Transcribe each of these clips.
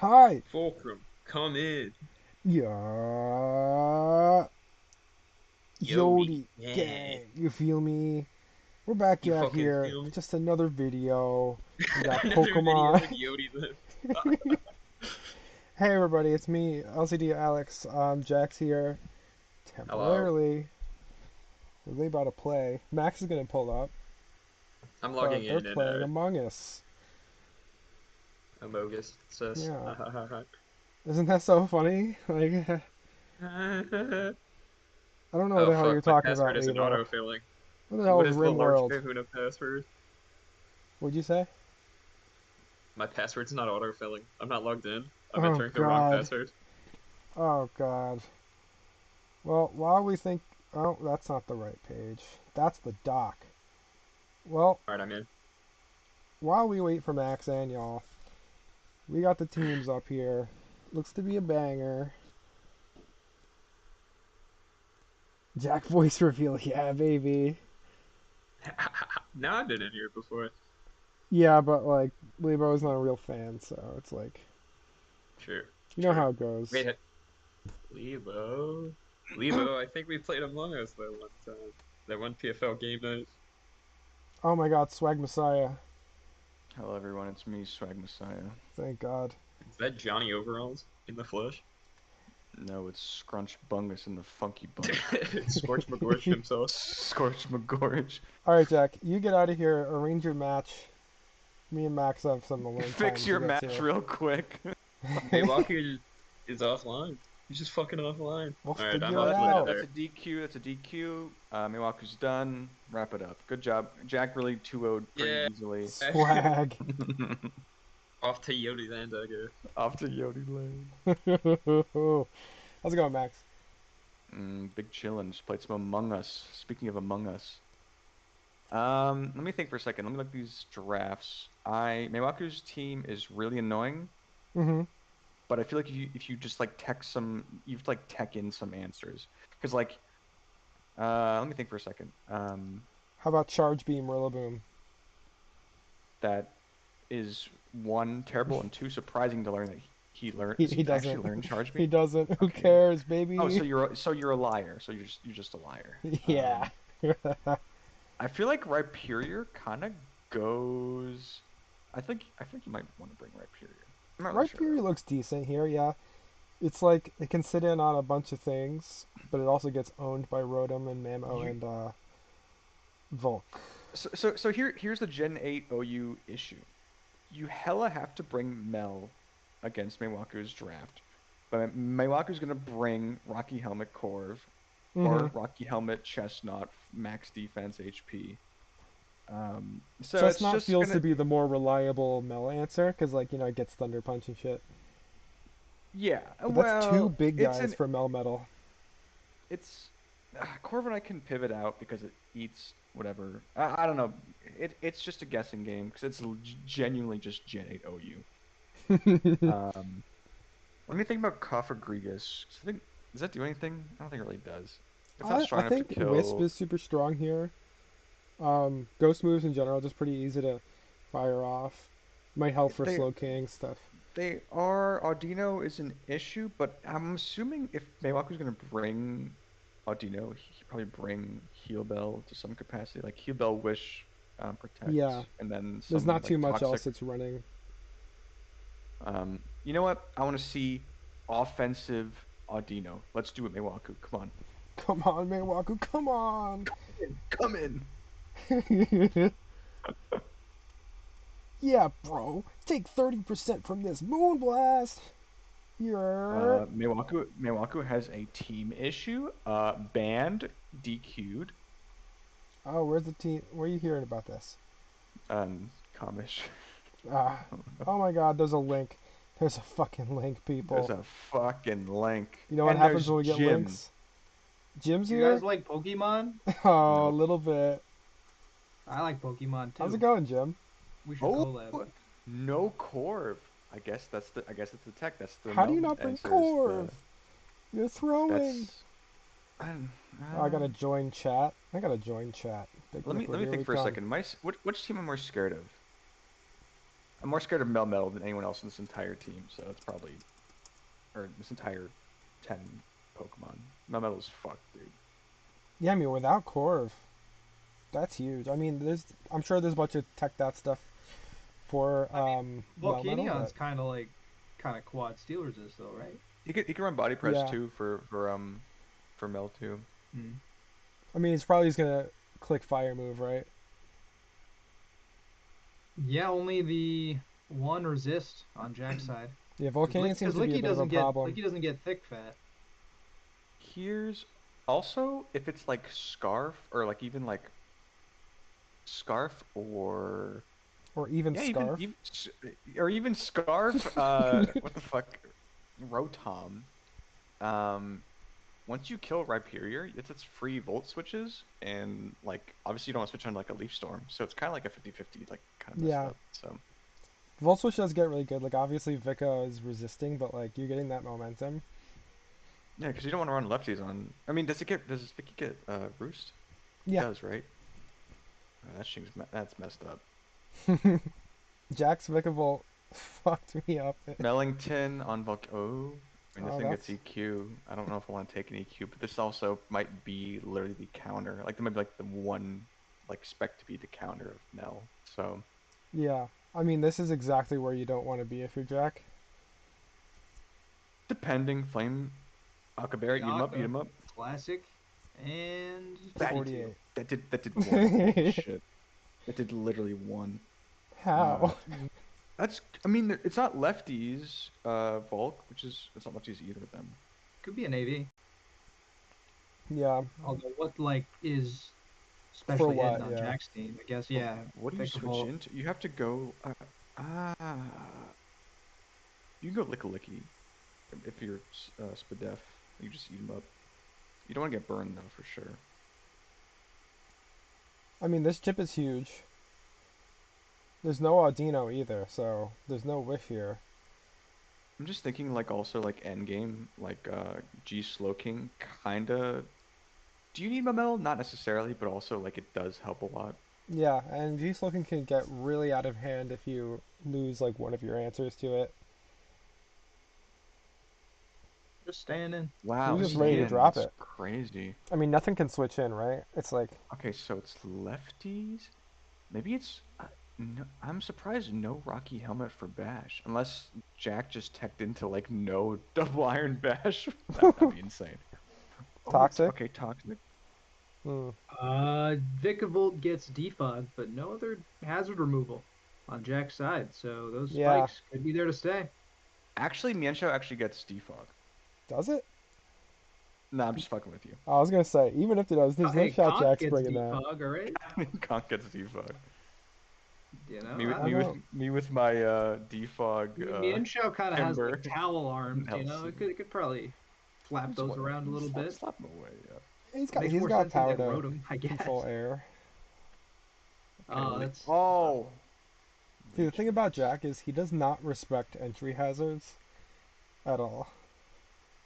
Hi. Fulcrum, come in. Yeah. Yodi, Yodi yeah. gang. You feel me? We're back You out fucking here. feel me? Just another video. We got Another video Pokemon. with Yodi then. Hey everybody, it's me, LCD Alex. Jack's here. Hello. Temporarily. They about to play. Max is gonna pull up, I'm but logging they're in and playing Among Us. Amogus sis. Yeah. Isn't that so funny? Like, I don't know what Oh the hell you're fuck, my talking password about, isn't Lebo. auto-filling. What the hell What is is the large RimWorld? kahuna password? What'd you say? My password's not auto-filling. I'm not logged in. I'm Oh entering the wrong god. password. Oh god. Well, while we think... Oh, that's not the right page. That's the doc. Well, Alright, I'm in. while we wait for Max and y'all, we got the teams up here. Looks to be a banger. Jack voice reveal, yeah, baby. Now I've been in here before. Yeah, but like, Lebo's not a real fan, so it's like, True, you know true. how it goes. Wait, Lebo. Lebo, I think we played Among Us that one time. That one PFL game night. Oh my god, Swag Messiah. Hello everyone, it's me, Swag Messiah. Thank god. Is that Johnny Overalls in the flesh? No, it's Scrunch Bungus and the Funky Bunch. Scorch McGorch himself. Scorch McGorge. Alright, Jack, you get out of here, arrange your match. Me and Max have some alone time Fix to your get match to. real quick. Maywalker is offline. He's just fucking offline. We'll Alright, I'm figure Oh, it offline up out. that's there. a DQ, that's a DQ. Miwaku's done. Wrap it up. Good job. Jack really 2-0'd pretty Yeah. easily. Swag. Off to Yodi Land, I guess. Off to Yodi Lane. How's it going, Max? Big chillin'. Just played some Among Us. Speaking of Among Us. Let me think for a second. Let me look at these drafts. Miwaku's team is really annoying. Mm-hmm. But I feel like if you just like text some, you've like tech in some answers. Because like, let me think for a second. How about Charge Beam Rillaboom? That is one terrible and two surprising to learn that he learned. He, Does he he actually doesn't. learn charge He beam? doesn't. Who Okay. cares, Oh, baby? so you're a liar. So you're just a liar. Yeah. I feel like Rhyperior kind of goes. I think you might want to bring Rhyperior. I'm not really sure Rhyperior looks decent here, yeah. It's like it can sit in on a bunch of things, but it also gets owned by Rotom and though. Mamo and Volk. So here's the Gen 8 OU issue. You hella have to bring Mel against Maywaku's draft. But Maywaku's gonna bring Rocky Helmet Corv Mm-hmm. or Rocky Helmet Chestnut Max Defense HP. So it's Chestnut just feels to gonna, be the more reliable Mel answer, because, like, you know, it gets Thunder Punch and shit. yeah. But that's two Well, big guys for Mel Metal. it's Corv and I can pivot out because it eats whatever. I don't know. It's just a guessing game because it's genuinely just Gen 8 OU. Um, Let me think about Cofagrigus. I think does that do anything? I don't think it really does. It's not I strong enough to think Wisp kill. is super strong here. Ghost moves in general are just pretty easy to fire off. Might help for They slow king stuff. they are Audino is an issue, but I'm assuming if Maywaku's gonna bring Audino, he probably bring Heal Bell to some capacity, like Heal Bell, Wish, Protect, Yeah, and then there's some not too like much Toxic. else it's running. You know what? I want to see offensive Audino. Let's do it, Maywaku. Come on, Come on, Maywaku, come on! come in. Yeah, bro, take 30% from this Moonblast! You're... Miwaku has a team issue. Banned, DQ'd, Oh, where's the team? Where are you hearing about this? Comish. Ah, oh my god, there's a link. There's a fucking link, There's people. a fucking link. You know what And happens there's when we get Jim. links? Jim's You guys here? like Pokemon? Oh, a No. little bit. I like Pokemon How's it too. going, Jim? We should Oh, collab. no Corv. I guess it's the tech. That's the How do you Mel not bring answer is Corv? You're throwing. that's I don't, Oh, I gotta join chat. I gotta join chat. Big let me Ripper, here think we for a come. second. Which team am I more scared of? I'm more scared of Melmetal than anyone else in this entire team, so it's probably or this entire 10 Pokemon. Melmetal's fucked, dude. Yeah, I mean, without Corv, that's huge. I mean, I'm sure there's a bunch of tech that stuff for I mean, Melmetal, Volcanion's but kind of quad steel resist though, right? He can run body press yeah. too for Mel too. Hmm. I mean, he's probably just gonna click fire move, right? Yeah, only the one resist on Jack's side. Yeah, Because Volcanion seems to be a Licky bit of a doesn't get problem. thick fat. Here's also if it's like Scarf or like even like Scarf or Or even yeah Scarf. or even Scarf. What the fuck? Rotom. Um, once you kill Rhyperior, it's free Volt switches, and like obviously you don't want to switch on like a Leaf Storm, so it's kind of like a 50-50, like kind of messed Yeah, up. So Volt Switch does get really good. Like, obviously, Vika is resisting, but, like, you're getting that momentum. yeah, because you don't want to run lefties on. I mean, does Vicky get Roost? It Yeah. does, right? Oh, that's messed up. Jack's Vika Volt fucked me up. Mellington on Volk. Oh, I mean, this Oh, thing gets that's... EQ. I don't know if I want to take an EQ, but this also might be literally the counter. Like, there might be like the one, like, spec to be the counter of Mel. So, Yeah. I mean, this is exactly where you don't want to be if you're Jack. depending, Flame, Akaberry, The eat him up, eat Akka, him up. classic, and That 52. 48. that did one. Holy shit. That did literally one. Uh, How? that's, I mean, it's not lefties, Volk, it's not lefties either of them. Could be an AV. Yeah. Although what is For specially hidden what? on Yeah. Jack's team, I guess, But yeah, what do you switch Vikavolt. into? You have to go, you can go Licky Licky if you're Spadef. You just eat him up. You don't want to get burned though, for sure. I mean, this chip is huge. There's no Audino either, so there's no whiff here. I'm just thinking like also like endgame, like G Slowking kinda. Do you need Mamel? Not necessarily, but also like it does help a lot. Yeah, and G-Sloking can get really out of hand if you lose, like, one of your answers to it. Just standing. He Wow, was What do just you ready to need? Stan, drop that's it. crazy. I mean, nothing can switch in, right? It's like, Okay, so it's lefties. Maybe it's. No, I'm surprised no Rocky Helmet for Bash, unless Jack just teched into like no double Iron Bash. That'd be insane. Oh, toxic. okay, Toxic. Hmm. Vikavolt gets defog, but no other hazard removal on Jack's side, so those Yeah. spikes could be there to stay. Actually, Mienshao actually gets defog. Does it? Nah, I'm just fucking with you. I was gonna say, even if it does, there's no Hey, shot Conk Jack's gets bringing that. defog, all right? Conk gets defog. You know, Me with I me with know. me with my defog Mienshao kind of has like Timber towel arms, you know. Nelson. It could probably flap those around a little bit. Slap him away. Yeah. Makes He's more got sense if they power to wrote him, I control guess. air. Okay. That's Oh, See, the Leech thing about Base. Jack is he does not respect entry hazards at all.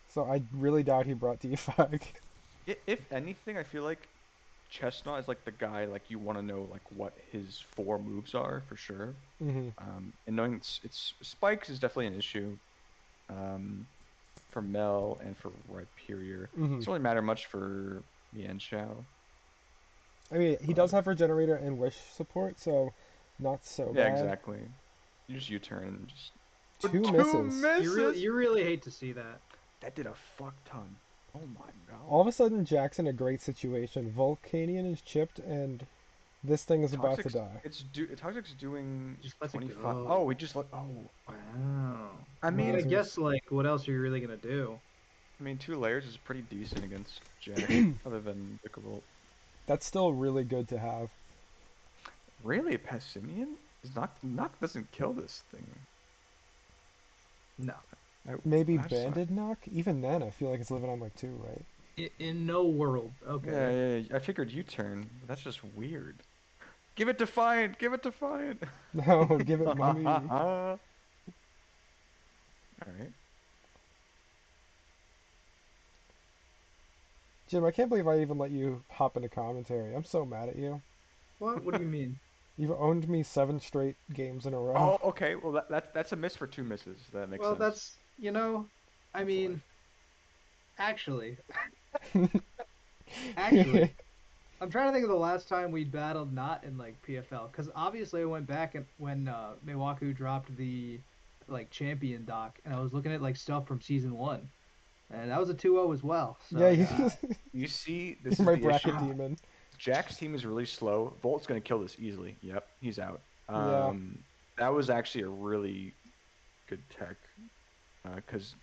So I really doubt he brought defog. If anything, I feel like Chestnut is like the guy like you want to know like what his four moves are for sure. Hmm. And knowing it's spikes is definitely an issue. For Mel and for Rhyperior. It Hmm. doesn't really matter much for Mienshao, I mean, he does but have Regenerator and Wish support, so not so yeah, bad. exactly. You just U-turn and just. But Two two misses. misses. you really hate to see that. That did a fuck ton. Oh my All of god. a sudden, Jack's in a great situation. Volcanion is chipped, and this thing is about to Toxic's die. Toxic's doing Just let it 25. go. Oh, we just let. Oh, Wow. I I mean, I mean, Wowzers. guess like what else are you really gonna do? 2 layers is pretty decent against Jack, other than Vikavolt. That's still really good to have. Really, Passimian is knock doesn't kill this thing. No. I, Maybe that's Banded Knock? Even then, I feel like it's living on like two, right? In no world. yeah, Okay. yeah, yeah. I figured U-turn, but that's just weird. Give it Defiant! Give it Defiant! No, give it money. Alright. Jim, I can't believe I even let you hop into commentary. I'm so mad at you. What? What do you mean? You've owned me 7 straight games in a row. Oh, okay. Well, that's a miss for 2 misses. That makes Well, sense. that's, I That's mean, life. actually, actually, I'm trying to think of the last time we battled not in like PFL, because obviously I went back and when Mewaku dropped the like champion doc, and I was looking at like stuff from season one, and that was a 2-0 as well. Yeah, So you, yeah, You see, you're this is my the bracket issue. demon. Jack's team is really slow. Volt's gonna kill this easily. Yep, he's out. Yeah. That was actually a really good tech, because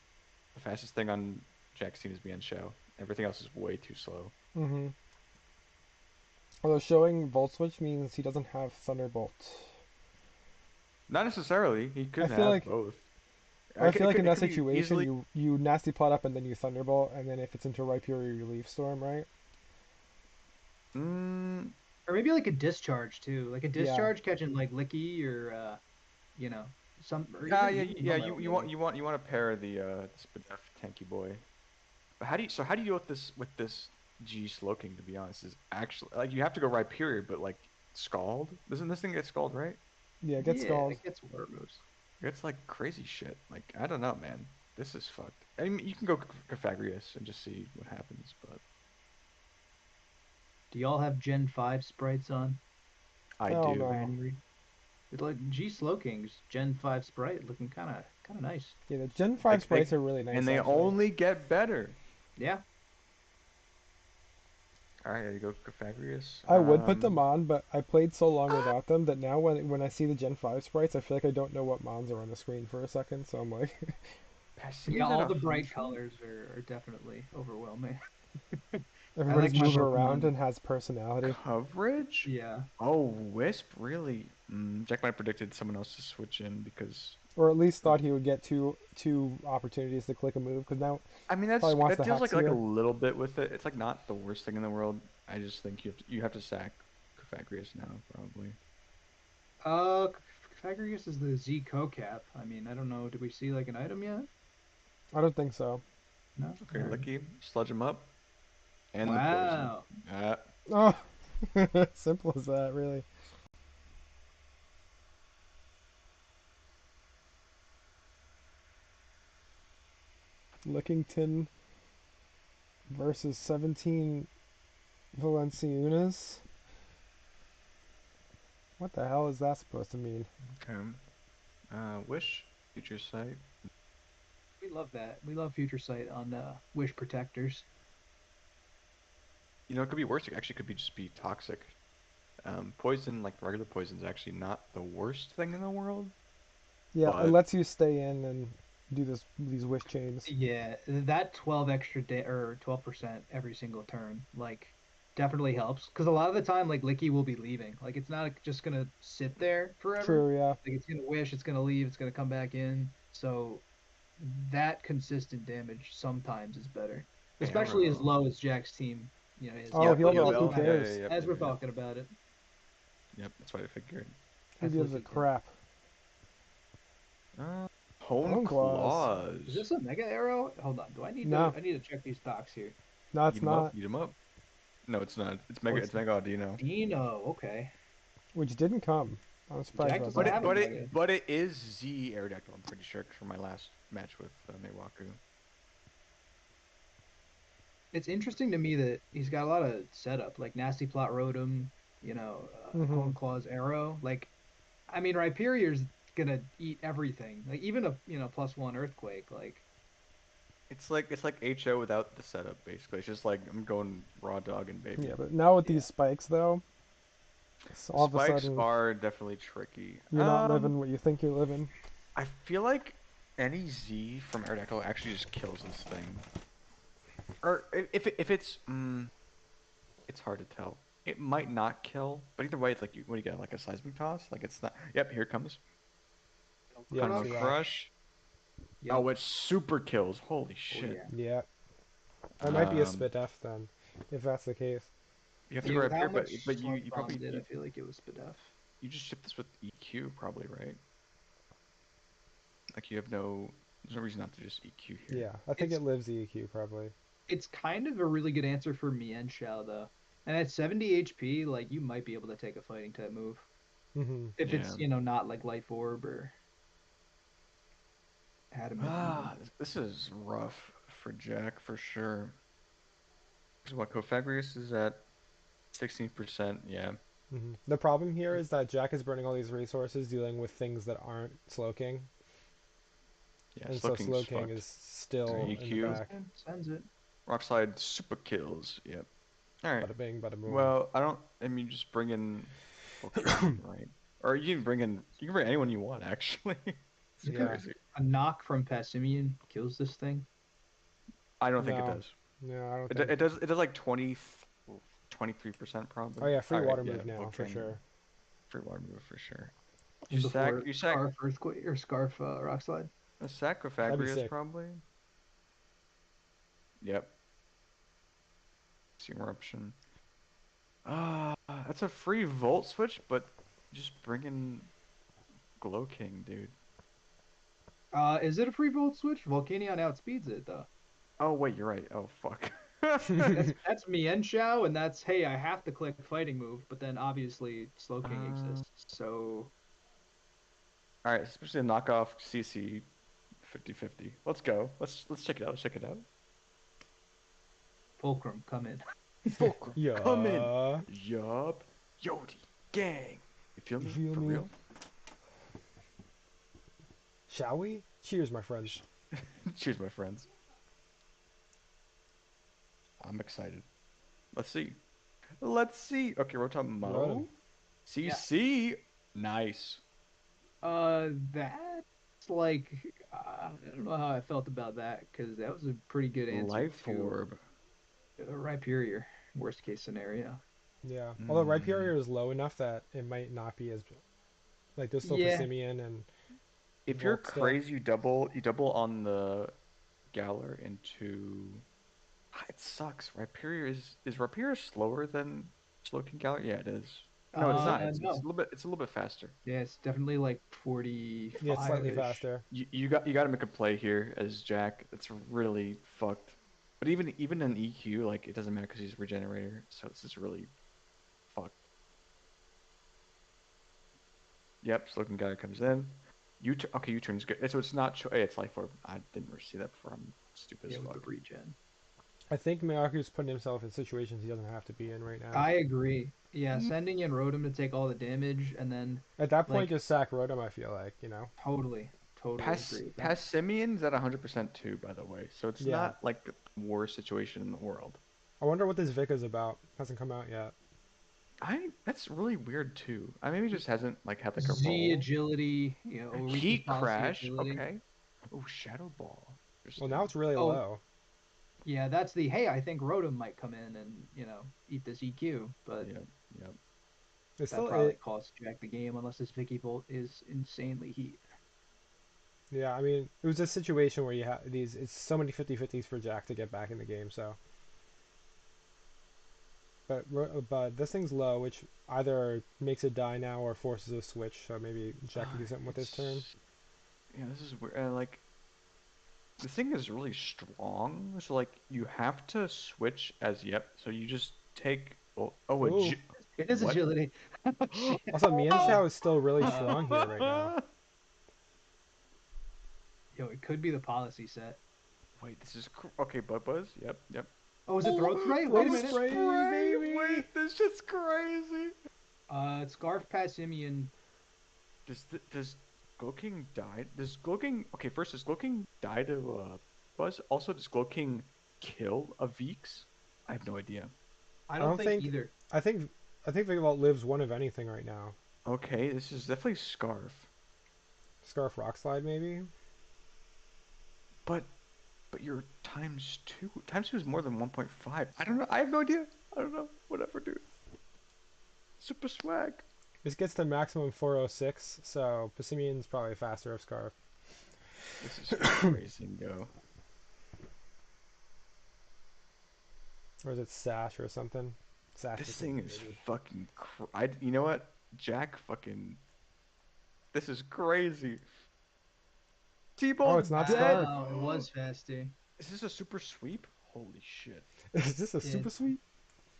the fastest thing on Jack's team is being show. Everything else is way too slow. Mm-hmm. Although showing Volt Switch means he doesn't have Thunderbolt. Not necessarily. He I could feel have like both. I feel like in It that could be situation easily. you nasty plot up and then you Thunderbolt, and then if it's into Rhyperior you Leaf Storm, right? Mm, or maybe like a discharge too, like a Yeah. discharge catching like Licky or you know, or yeah, even yeah. Melmetal You maybe. want to pair the Spadef tanky boy. But how do you deal with this G Slowking? To be honest, is actually like you have to go right period, but like Scald. Doesn't this thing get Scald right? Yeah, get Yeah, Scald. it gets water moves. It's like crazy shit. Like I don't know, man. This is fucked. I mean, you can go Caphagrius and just see what happens, but Do y'all have Gen 5 sprites on I Hell do. for no. any reason? It's like G Slowking's Gen 5 sprite looking kind of nice. Yeah, the Gen 5 sprites are really And nice they actually. only get better. Yeah. All right, there you go, Caphagrius. I would put them on, but I played so long without them that now when I see the Gen 5 sprites, I feel like I don't know what mons are on the screen for a second, so I'm like, Yeah, Passee's at all a the bright hundred colors are definitely overwhelming. I everybody's like my moving around Pokemon. and has personality. coverage. Yeah. Oh, Wisp really? Jack might have predicted someone else to switch in because. Or at least uh, thought he would get two opportunities to click a move, because now I mean, probably wants that the deals like a Haxia. little bit with it. It's like not the worst thing in the world. I just think you have to sack Caphagrius now probably. Uh, Pythagoras is the Z co-cap. I mean, I don't know. Did we see like an item yet? I don't think so. No. Okay, All right. Licky, sludge him up, and the poison. Wow. Oh, simple as that, really. Lickington versus 17 Valenciunas. What the hell is that supposed to mean? Okay. Wish, future sight. We love that. We love Future Sight on Wish Protectors. You know, it could be worse. It actually could be just be toxic. Poison, like regular poison, is actually not the worst thing in the world, Yeah, it but lets you stay in and do these wish chains. Yeah, that 12 extra day or 12% every single turn, like definitely helps. Because a lot of the time, like Licky will be leaving. Like it's not just gonna sit there forever. True, yeah. Like it's gonna wish, it's gonna leave, it's gonna come back in. So that consistent damage sometimes is better, especially as arrow. low as Jack's team, is. Oh, Yep, heal But it bell, who doesn't Yubel. Yeah, matter yeah, cares? yep, as yep, we're yep. talking about it, Yep, that's what I figured. Who as gives a Licky can. crap? Uh, Hone Bone claws. Is claws. this a mega arrow? Hold on. Do I need to? No, I need to check these docs here. no, Eat it's 'em up, not. eat 'em up. No, it's not. It's Oh, mega. it's It's mega Audino. Dino. Okay. Which didn't come. I'm surprised Jack about doesn't But that. it, have a but mega. it, but it is Z Aerodactyl. I'm pretty sure from my last match with Mewaku. It's interesting to me that he's got a lot of setup, like Nasty Plot Rotom, Mm-hmm. Hone Claw's Arrow. Like, I mean, Rhyperior's gonna eat everything. Like, even a, +1 Earthquake. Like, It's like HO without the setup. Basically, it's just like I'm going raw dog and baby. Yeah, but now with yeah. these spikes, though, The all of a spikes sudden are definitely tricky. you're not living what you think you're living. I feel like any Z from Aerodactyl actually just kills this thing. Or if it's hard to tell. It might not kill, but either way, it's like what do you get? Like a seismic toss? Like it's not. Yep, here it comes. Yeah, Karma it's a Crush. rock. Crush. Yep. Oh, it super kills. Holy Oh, shit. yeah. Yeah, that might be a Um, spit F then, if that's the case. you have to Yeah, go with up how here, much but Sludge you Bomb probably did, I feel like it was Spadef. you just ship this with EQ probably, right? Like you have no there's no reason not to just EQ here. Yeah, I think It's it lives EQ probably. it's kind of a really good answer for Mienshao though. And at 70 HP, like you might be able to take a fighting type move. If Yeah. it's, not like Life Orb or Adamant Needle. This is rough for Jack for sure. Because what Cofagrius is at 16%. Yeah. The problem here is that Jack is burning all these resources dealing with things that aren't Slowking, Yeah, and so Slowking's Slowking fucked. is still in the EQ. back. Sends it. Rockslide super kills. Yep. All right. Bada bing, bada boom. Well, I mean, just bring in Volcanion, right? Or you can bring in, you can bring anyone you want, actually. It's You think Yeah. crazy. a knock from Passimian kills this thing? I don't think it No, does. no, I don't It, think. it does. It does like 23% Oh probably. yeah, free All right. water Yeah. move now for Volcanion. sure. Free water move for sure. You And sack. before You sack. Scarf Earthquake or Scarf Rockslide? A That'd be sarcophagus sick. probably. Yep. Eruption. That's a free volt switch, but just bring in Glow King, dude. Is it a free volt switch? Volcanion outspeeds it though. Oh wait, you're right. Oh fuck. That's Mien Shao, and that's hey, I have to click fighting move, but then obviously Slowking Uh, exists. So all right, especially a knockoff CC 50/50. Let's go. Let's check it out. Let's check it out. Fulcrum, come in. Fulcrum, come in. Yeah. Yup. Yodi, gang. You feel You me? feel For me? real? Shall we? Cheers, my friends. Cheers, my friends. I'm excited. Let's see. Let's see. Okay, Rotom. Rotamo. CC. Nice. That's like I don't know how I felt about that because that was a pretty good answer Life to Orb. Rhyperior, worst case scenario. Yeah. Although Hmm. Rhyperior is low enough that it might not be as like there's still Yeah, Passimian and If you're Volt still. crazy, you double on the Galar into. It sucks. Is Rhyperior slower than Slowking Galar? Yeah, it is. No, it's not. It's a no. little bit. It's a little bit faster. Yeah, it's definitely like Yeah, it's slightly 45-ish. faster. You got to make a play here as Jack. It's really fucked. But even in EQ, like it doesn't matter because he's a regenerator. So this is really fucked. Yep, Slowking Galar comes in. Okay, U-turn's good. So it's not. Hey, it's Life Orb. I didn't see that before. I'm stupid as Yeah, with the fuck. regen. I think Miyaku's putting himself in situations he doesn't have to be in right now. I agree. Yeah, sending in Rotom to take all the damage and then At that point, like just sack Rotom, I feel like. totally agree with that. Passimian's at 100% too, by the way. So it's Yeah. not like the worst situation in the world. I wonder what this Vic is about. Hasn't come out yet. That's really weird too. I maybe just hasn't like had like a Z role. agility, weakness Heat policy crash. agility. Okay. Oh, Shadow Ball. Well, now Interesting. it's really Oh, low. yeah, that's the hey, I think Rotom might come in and, eat this EQ, but Yep. Yep. It's that still probably it. costs Jack the game unless this Vicky Bolt is insanely heat. Yeah, I mean, it was a situation where you have these. It's so many 50-50s for Jack to get back in the game. So, but this thing's low, which either makes it die now or forces a switch. So maybe Jack can do something with his turn. It's yeah. This is weird. Like the thing is really strong. So like you have to switch as yep. So you just take Ooh. It is what? agility. Shit. Also, Mienshao is still really Uh, strong here right now. it could be the policy set. Wait, this is okay. Buzz. Yep. Yep. Oh, is it throat Oh, spray? Wait a Throat minute. spray, baby. Wait, this shit's crazy. Scarf Passimian. Does Gloking die? Does Gloking okay? First, does Gloking die to Buzz? Also, does Gloking kill a Veeks? I have no idea. I I don't don't think think. either. I think Vigavolt lives one of anything right now. Okay, this is definitely Scarf, Scarf Rock Slide, maybe. but you're times two. Times two is more than 1.5. I don't know. I have no idea. I don't know. Whatever, dude. Super swag. This gets to maximum 406, so Passimian's probably faster of Scarf. This is crazy, go. Or is it Sash or something? Sash This is thing is maybe. fucking. You know what? Jack fucking. This is crazy. Oh, T-Ball it's not dead. Scarf. Wow, it was fasty. Is this a super sweep? Holy shit. Is this a Yeah, super sweet?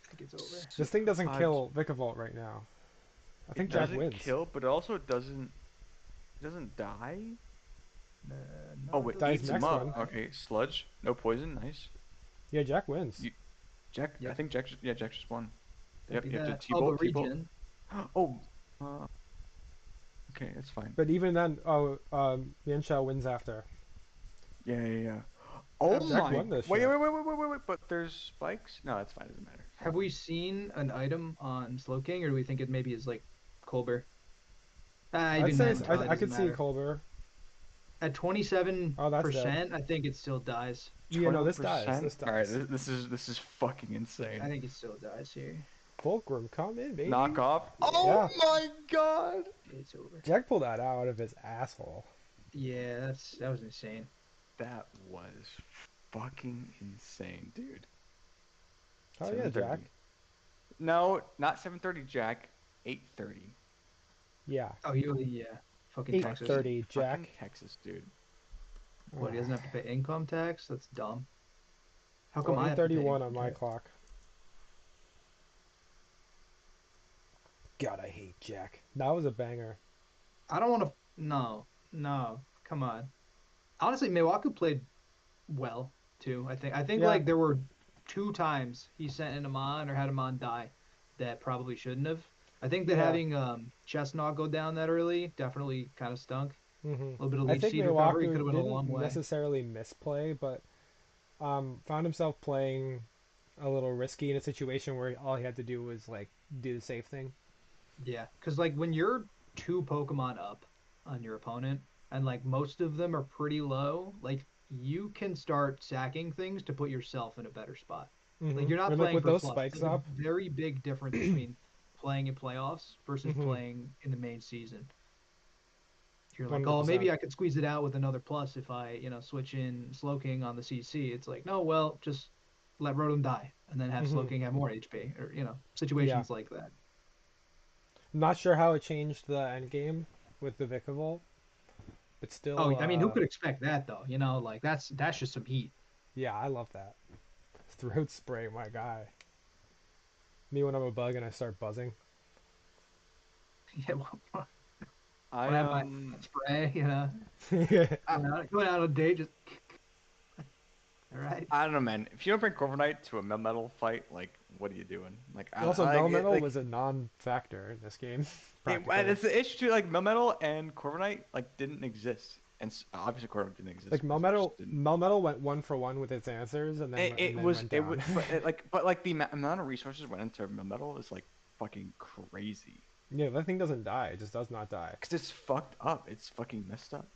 I think it's over. This thing doesn't Uh, kill Vikavolt right now. I think It Jack doesn't wins. kill, but it also doesn't die. No, Oh, it it doesn't Dies eats him next die. up. one. Okay, sludge, no poison, nice. Yeah, Jack wins. You, Jack, I Yep, think Jack just won. copy Yep, you have to that. Oh, but T-bolt. regen. Oh, okay, that's fine. But even then, Mian Shao wins after. Yeah. Oh Jack my! won this Wait, shit. wait. But there's spikes. No, that's fine. Doesn't matter. Have we seen an item on Slow King, or do we think it maybe is like Colbert? I'd Even say then, probably I doesn't could see matter. Colbert. At Oh, that's dead. 27%, I think it still dies. Yeah, no, this dies. 21%. This All right, dies. this is fucking I insane. think it still dies here. Fulcrum, come in, baby. Knock off. Yeah, Oh Yeah, my god! it's over. Jack pulled that out of his asshole. Yeah, that was insane. That was fucking insane, dude. Oh yeah, Jack. 7:30. No, not 7:30, Jack. 8:30. Yeah, Oh, yeah, fucking Texas. 8:30, Fucking Jack. Texas, dude. What? He doesn't have to pay income tax? That's dumb. How Well, come I have to pay 8:31 on income my tax? clock. God, I hate Jack. That was a banger. I don't want to. No, no, come on. Honestly, Milwaukee played well too. I think Yeah, like there were two times he sent in him on or had him on die that probably shouldn't have. I think that yeah. having Chestnut go down that early definitely kind of stunk. hmm A little bit of I leech think seed recovery Milwaukee could have went a didn't long way. necessarily misplay, but found himself playing a little risky in a situation where all he had to do was like do the safe thing. Yeah, because like when you're two Pokemon up on your opponent and like most of them are pretty low, like you can start sacking things to put yourself in a better spot. Like you're not And like playing with for those fluff. It's spikes like a up, very big difference between playing in playoffs versus hmm playing in the main season. You're like, oh, maybe 100%. I could squeeze it out with another plus if I, switch in Slowking on the CC. It's like, no, well, just let Rotom die and then have hmm Slowking have more HP or, Yeah, situations like that. I'm not sure how it changed the end game with the Vikavolt, but Oh, still, I mean, who could expect that though? Like that's just some heat. yeah, I love that throat spray, my guy. Me when I'm a bug and I start buzzing. Yeah, when I I have my spray, I, going out on a day, just all right. I don't know, man. If you don't bring Corviknight to a metal fight, like, what are you doing? Like, Also, I Melmetal like was a non-factor in this game, and practically. it's the issue too. Like, Melmetal and Corviknight like didn't exist, and obviously Corviknight didn't Like exist because it just didn't. Melmetal went 1 for 1 with its answers, and then It was went it was down. but the amount of resources went into Melmetal is like fucking crazy. Yeah, that thing doesn't die. It just does not die. Cause it's fucked up. It's fucking messed up.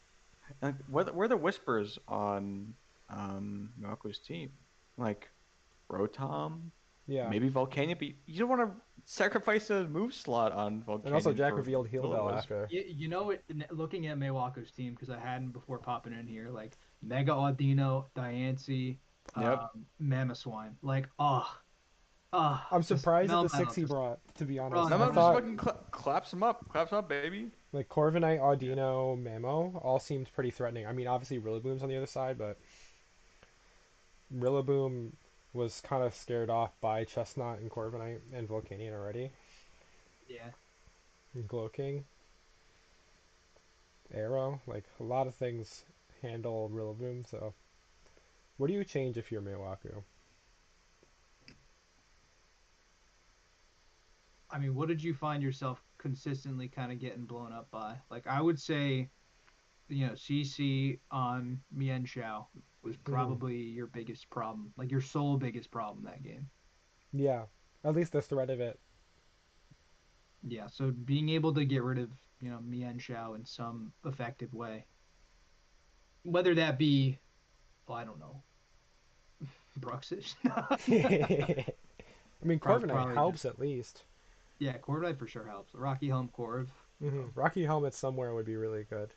And where the whispers on Milako's team, like Rotom, Yeah, maybe Volcanion, but you don't want to sacrifice a move slot on and also Volcanion Jack for revealed Heal Bell Will-O-Wisp. after. Looking at Maywako's team because I hadn't before popping in here, like Mega Audino, Diancie, Yep. Mamoswine, like I'm just surprised at the six Melmetal, he just brought. To be honest, run, I Memo run, just thought fucking claps him up, baby. like Corviknight, Audino, Mamo all seemed pretty threatening. I mean, obviously Rillaboom's on the other side, but Rillaboom was kind of scared off by Chestnut and Corviknight and Volcanion already. yeah. And Glowking, Arrow, like a lot of things handle Rillaboom. So, what do you change if you're Miwaku? I mean, what did you find yourself consistently kind of getting blown up by? Like, I would say, CC on Mian Shao was hmm probably your biggest problem, like your sole biggest problem that game. Yeah, at least the threat of it. Yeah, so being able to get rid of, Mian Shao in some effective way, whether that be, well, I don't know, Bruxish. I mean, Corviknight Probably helps just, at least. yeah, Corviknight for sure helps. Rocky Helm Corv, Rocky Helmet somewhere would be really good.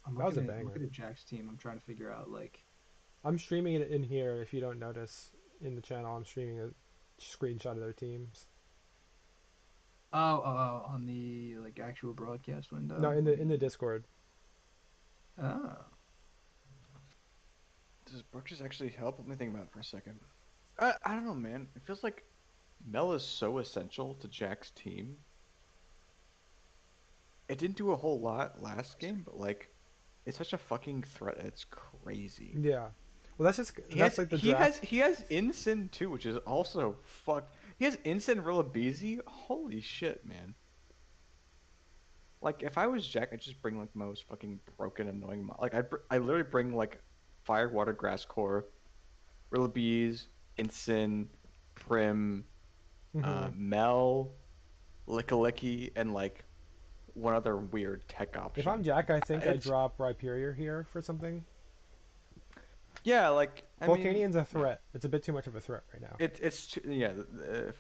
I'm That was looking a at banger. Jack's team. I'm trying to figure out like, I'm streaming it in here. If you don't notice in the channel, I'm streaming a screenshot of their teams. on the like actual broadcast No, window. in Let the me. Discord. Oh, Does Brooks actually help? Let me think about it for a second. I don't know, man. It feels like Mel is so essential to Jack's team. It didn't do a whole lot last game, but like, it's such a fucking threat. It's crazy. Yeah. Well, He that's has like the he has draft. he has Ensign too, which is also fuck. He has Ensign Rillabeezy. Holy shit, man! Like if I was Jack, I'd just bring like the most fucking broken, annoying. Like I literally bring like Fire, Water, Grass Core, Rillabees, Ensign, Prim, Hmm. Mel, Lickalicky, and like one other weird tech If I'm option. Jack, I think I It's drop Rhyperior here for something. yeah, like I mean, Volcanian's a threat. It's a bit too much of a threat right now. yeah,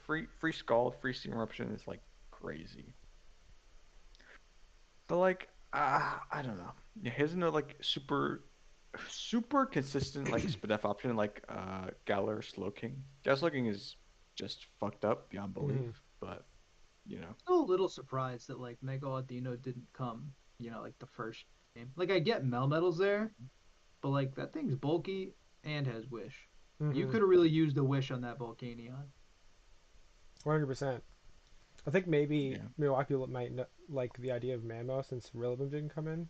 free Scald, free Steam Eruption is like crazy. But like, I don't know. Yeah, he has no like super consistent like Spadef option like Galar Slowking. Galar Slowking is just fucked up beyond belief, Hmm. but you know. Still a little surprised that like Mega Audino didn't come, like the first game. Like I get Melmetal's there, but like that thing's bulky and has Wish. You Hmm. could have really used a Wish on that Volcanion. 100%. I think maybe Yeah. Milwaukee might like the idea of Mammo since Rillaboom didn't come in.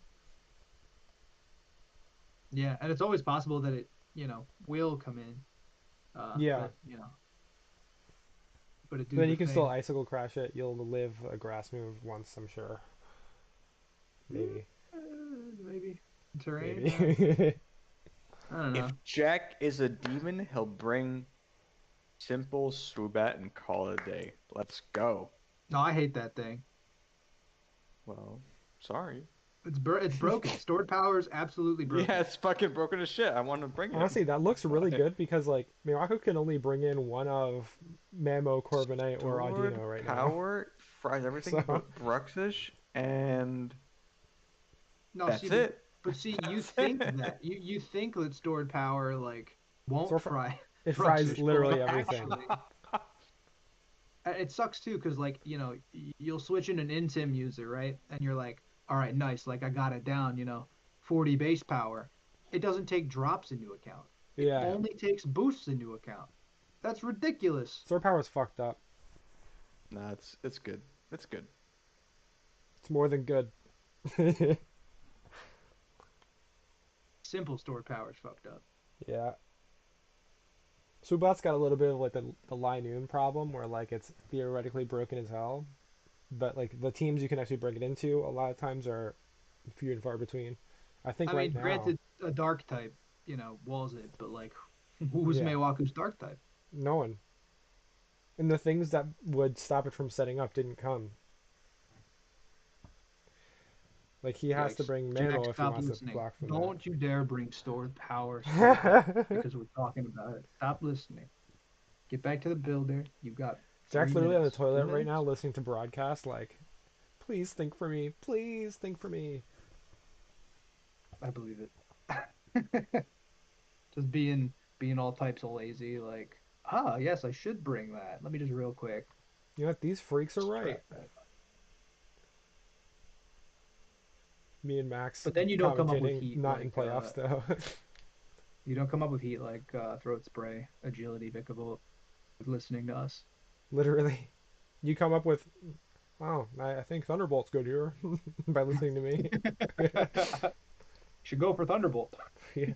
Yeah, and it's always possible that it, will come in. Yeah. But it But then doomed to you can still fail. Icicle Crash it. You'll live a grass move once, I'm sure. Maybe. Maybe terrain. Maybe. I don't If know. Jack is a demon, he'll bring simple Swoobat and call it a day. Let's go. No, I hate that thing. Well, sorry. It's broken. Stored power is absolutely Yeah, broken. it's fucking broken as shit. I want to bring it. Honestly, that looks really Why? good because like Miraku can only bring in one of Mamo, Corviknight, or Stored Audino right now. power fries everything So but Bruxish, and No, see, that's but it. but see, you That's think it. that you think that stored power like won't Sword fry it fries Bruxish, but literally like everything. actually, it sucks too because like you'll switch in an Intim user, right? And you're like, all right, nice, like I got it down, 40 base power. It doesn't take drops into account. It Yeah, only takes boosts into account. That's ridiculous. sword power is fucked up. Nah, it's good. It's good. It's more than good. Simple stored power is fucked up. Yeah. Subat's got a little bit of like the Linoon problem where like it's theoretically broken as hell, but like the teams you can actually bring it into a lot of times are few and far between. I think I right mean, now, granted, a dark type, walls it, but like, who's yeah, Meiwaku's dark type? no one. And the things that would stop it from setting up didn't come. Like he has to Yikes. bring Jack, Mamo if he stop wants to listening. block from Don't you dare bring stored power stuff up that. because we're talking about it. Stop listening. Get back to the builder. You've got Jack's three literally on the minutes. toilet Three right now minutes? listening to broadcast like, please think for me. Please think for me. I believe it. Just being all types of lazy, like, yes, I should bring that. Let me just real quick You know what? These freaks are right. scrap that. Me and Max But then you don't come up with commentating, heat not in playoffs though. like throat spray, agility, Vikavolt, with listening to us. Literally. You come up with, oh, I think Thunderbolt's good here by listening to me. Should go for Thunderbolt. Yeah.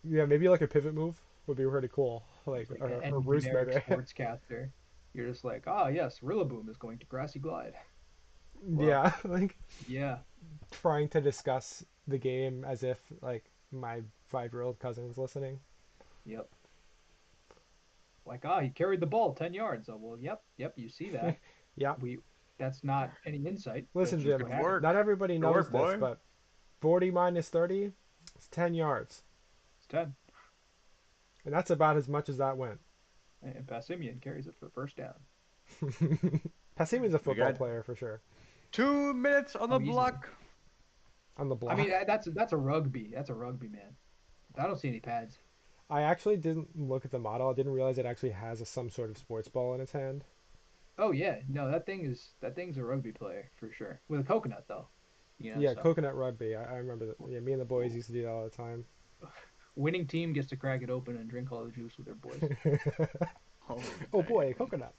Yeah, maybe like a pivot move would be pretty cool. It's Like, like or any Roost generic maybe. sportscaster. You're just like, yes, Rillaboom is going to Grassy Glide. Well, Yeah, like yeah, trying to discuss the game as if like my 5-year-old cousin's listening. yep. Like, he carried the ball 10 yards. Oh, well, yep, you see that. Yeah. We That's not any insight. That's Listen, just Jim, what Good happened. work. not everybody Good knows work, this, boy. but 40 minus 30, it's 10 yards. It's 10. And that's about as much as that went. And Passimian carries it for first down. Passimi's a We football got player for sure. 2 minutes on the Oh, easily. block. On the I mean, block. that's a rugby. That's a rugby, man. I don't see any pads. I actually didn't look at the model. I didn't realize it actually has some sort of sports ball in its hand. Oh yeah, no, that thing's a rugby player for sure. With a coconut though, Yeah, so coconut rugby. I remember that. Yeah, me and the boys used to do that all the time. Winning team gets to crack it open and drink all the juice with their boys. Oh, Oh boy, a damn. coconut.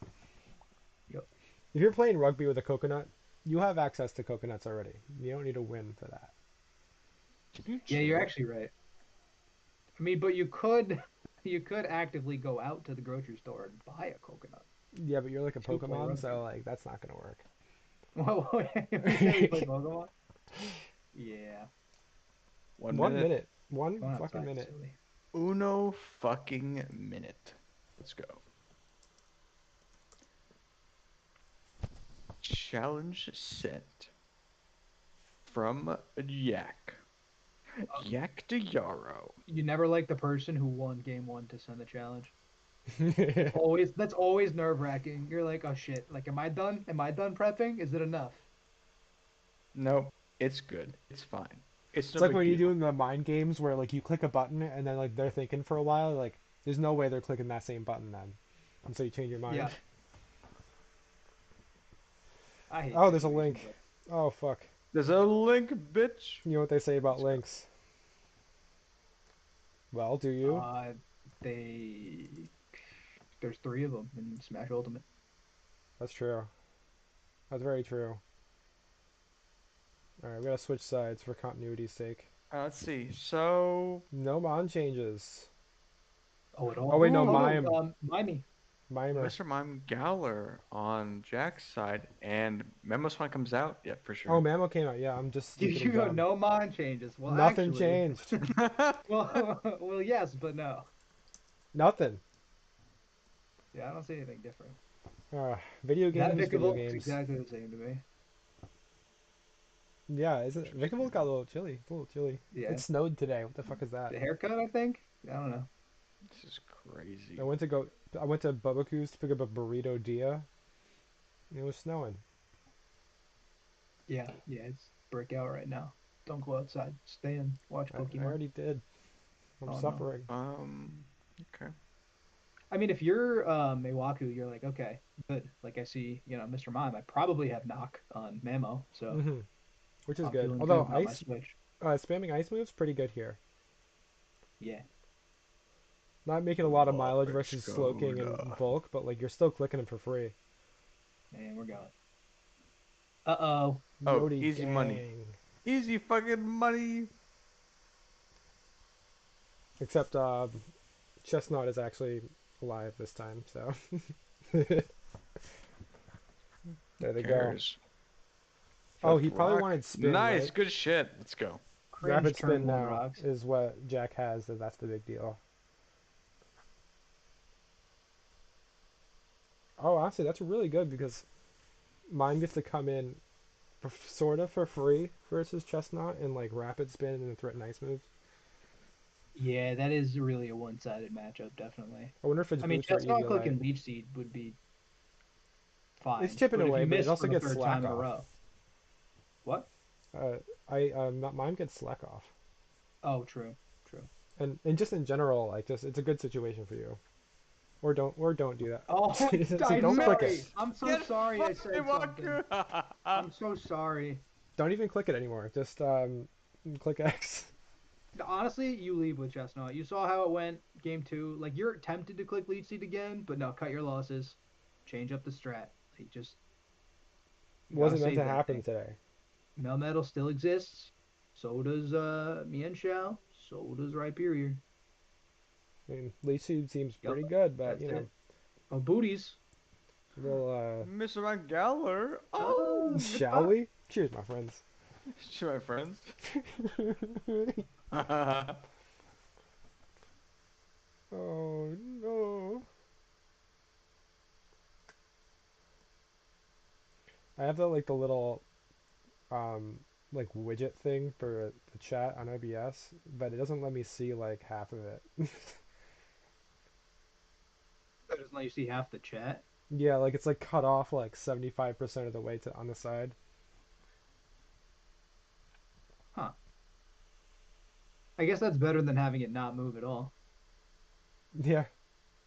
Yep. If you're playing rugby with a coconut, you have access to coconuts already. You don't need to win for that. Can you Yeah, you're chill? actually right. I mean, but you could you could actively go out to the grocery store and buy a coconut Yeah, but you're like a to play Pokemon, rugby. so like that's not gonna work. Well, we say we play Pokemon. Yeah, 1 1 minute. minute. One going fucking outside is minute. silly. Uno fucking minute. Let's go. Challenge sent from Yak. Yak de Yarrow. You never like the person who won game one to send the challenge. That's always nerve-wracking. You're like, oh shit, like am I done? Am I done prepping? Is it enough? Nope. It's good. It's fine. It's It's no like big when you do deal. in the mind games where like you click a button and then like they're thinking for a while, like there's no way they're clicking that same button then. And so you change your mind. Yeah, I hate Oh, there's a situations link. like Oh fuck. There's a link, bitch. You know what they say about Let's go. links? Well, do you? they there's three of them in Smash Ultimate. That's true. That's very true. Alright, we gotta switch sides for continuity's sake. Let's see. So, No mon changes. Oh, it Oh all. wait, no, Oh ooh, no, mime. Mimey. Mimer. Mr. Mime Gowler on Jack's side, and Memoswan comes out. Yeah, for Oh, sure. Mamo came out. Yeah, I'm just stupid You and go dumb. no mind changes. Well, Nothing actually, changed. well, yes, but no. Nothing. Yeah, I don't see anything different. Video That games, video Vicable looks games. exactly the same to me. Yeah, isn't Vicable's got a little chilly. It's a little chilly. It Yeah, snowed today. What the fuck is that? the haircut, I think. I don't know. This is I crazy. went to go. I went to Bubaku's to pick up a burrito dia. And it was snowing. Yeah, yeah, it's break out right now. Don't go outside. Stay in. Watch I Pokemon. already did. I'm Oh no. suffering. Okay. I mean, if you're Meiwaku, you're like, okay, good. Like I see, Mr. Mime. I probably have knock on Mamo, so Hmm. Which is I'm good. feeling good Although about my ice, switch. spamming ice moves pretty good here. Yeah. Not making a lot of mileage Large versus Slowking and Coda. Bulk, but like you're still clicking them for free. And we're going. Uh-oh. Oh, Yodi easy money. gang. Easy fucking money. Except Chestnut is actually alive this time, so Who there they go. cares? Oh, Fifth he probably rock. wanted spin, Nice. right? Good shit. Let's go. Cringe Rapid turn spin one now rocks. is what Jack has, and that's the big deal. Oh, honestly, that's really good because mine gets to come in sort of for free versus Chestnut and like rapid spin and threaten ice moves. Yeah, that is really a one-sided matchup, definitely. I wonder if its I mean, boots are easy Chestnut Click light. and Leech Seed would be It's fine, chipping but if away, you but it miss also for the gets third slack time in a off. row, what? Mine gets slack off, Oh, true, true. and just in general, like just it's a good situation for you. Or don't do that. Oh, See, I'm don't click it. sorry. I'm so Get sorry I fucked, said something. Iwaku. I'm so sorry. Don't even click it anymore. Just click X. Honestly, you leave with Chestnut. You saw how it went game two. Like you're tempted to click Leech Seed again, but no, cut your losses. Change up the strat. Like just you gotta Wasn't meant save to that happen thing. today. Melmetal still exists. So does Mian Shao. So does Rhyperior. I mean, Leech Seed seems Yep, pretty good, but that's you know, it. Oh, booties. we'll Mr. Van Galler. Oh, shall goodbye. we? Cheers, my friends. To my friends. Oh no. I have the little like widget thing for the chat on OBS, but it doesn't let me see like half of it. That doesn't let you see half the chat. Yeah, like it's like cut off like 75% of the way to on the side. Huh. I guess that's better than having it not move at all, Yeah.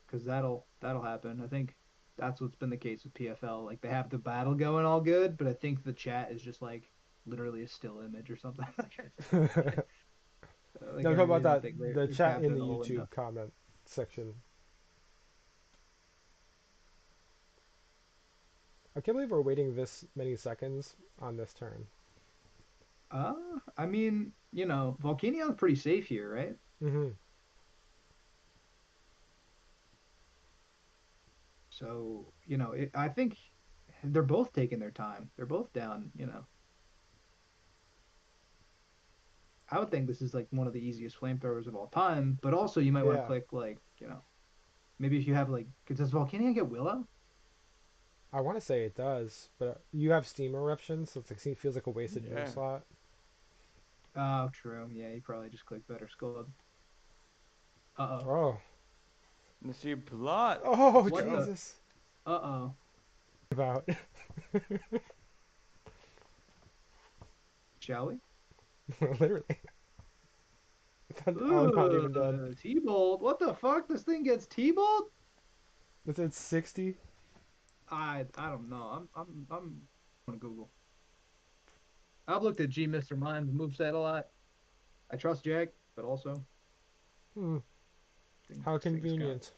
because that'll happen. I think that's what's been the case with PFL. Like they have the battle going all good, but I think the chat is just like literally a still image or something. Like, Like No, I talk about really don't that. think The they've chat capped in it the all enough. YouTube comment section. I can't believe we're waiting this many seconds on this turn. I mean, Volcanion's pretty safe here, right? Mm-hmm. So, I think they're both taking their time. They're both down. I would think this is like one of the easiest flamethrowers of all time, but also you might want to Yeah, click like, maybe if you have like, does Volcanion get Willow? I want to say it does, but you have Steam Eruption, so it feels like a wasted move Yeah. slot. Oh, true. Yeah, you probably just click Better Skull. Uh-oh. Oh, Let's see plot. oh, Let's What go. the? Jesus! Uh-oh. About Shall we? literally. Oh, not even dead. T-Bolt. What the fuck? This thing gets T-Bolt? It's at 60. I don't know. I'm gonna Google. I've looked at G Mr. Mind's moveset a lot. I trust Jack, but also Hmm. think How this thing's kind of convenient.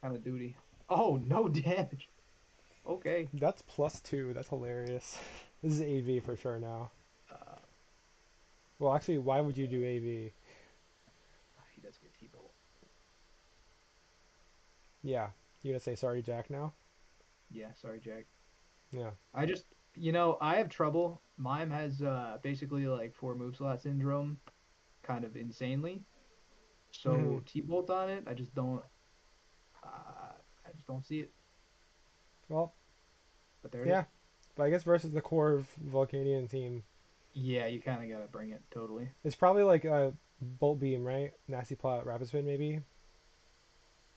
kind of duty. Oh, no damage. Okay. That's +2. That's hilarious. This is AV for sure now. Uh, Well, actually, why would you do AV? he does get T-Bolt. Yeah, you gonna say sorry, Jack now? Yeah, sorry, Jack. Yeah. I just, I have trouble. Mime has basically like four move slot syndrome, kind of insanely. Hmm. So T-Bolt on it, I just don't see it. Well, But there it is. yeah. But I guess versus the core Volcanian team, Yeah, you kind of gotta bring it totally. it's probably like a Bolt Beam, right? Nasty Plot, Rapid Spin, maybe.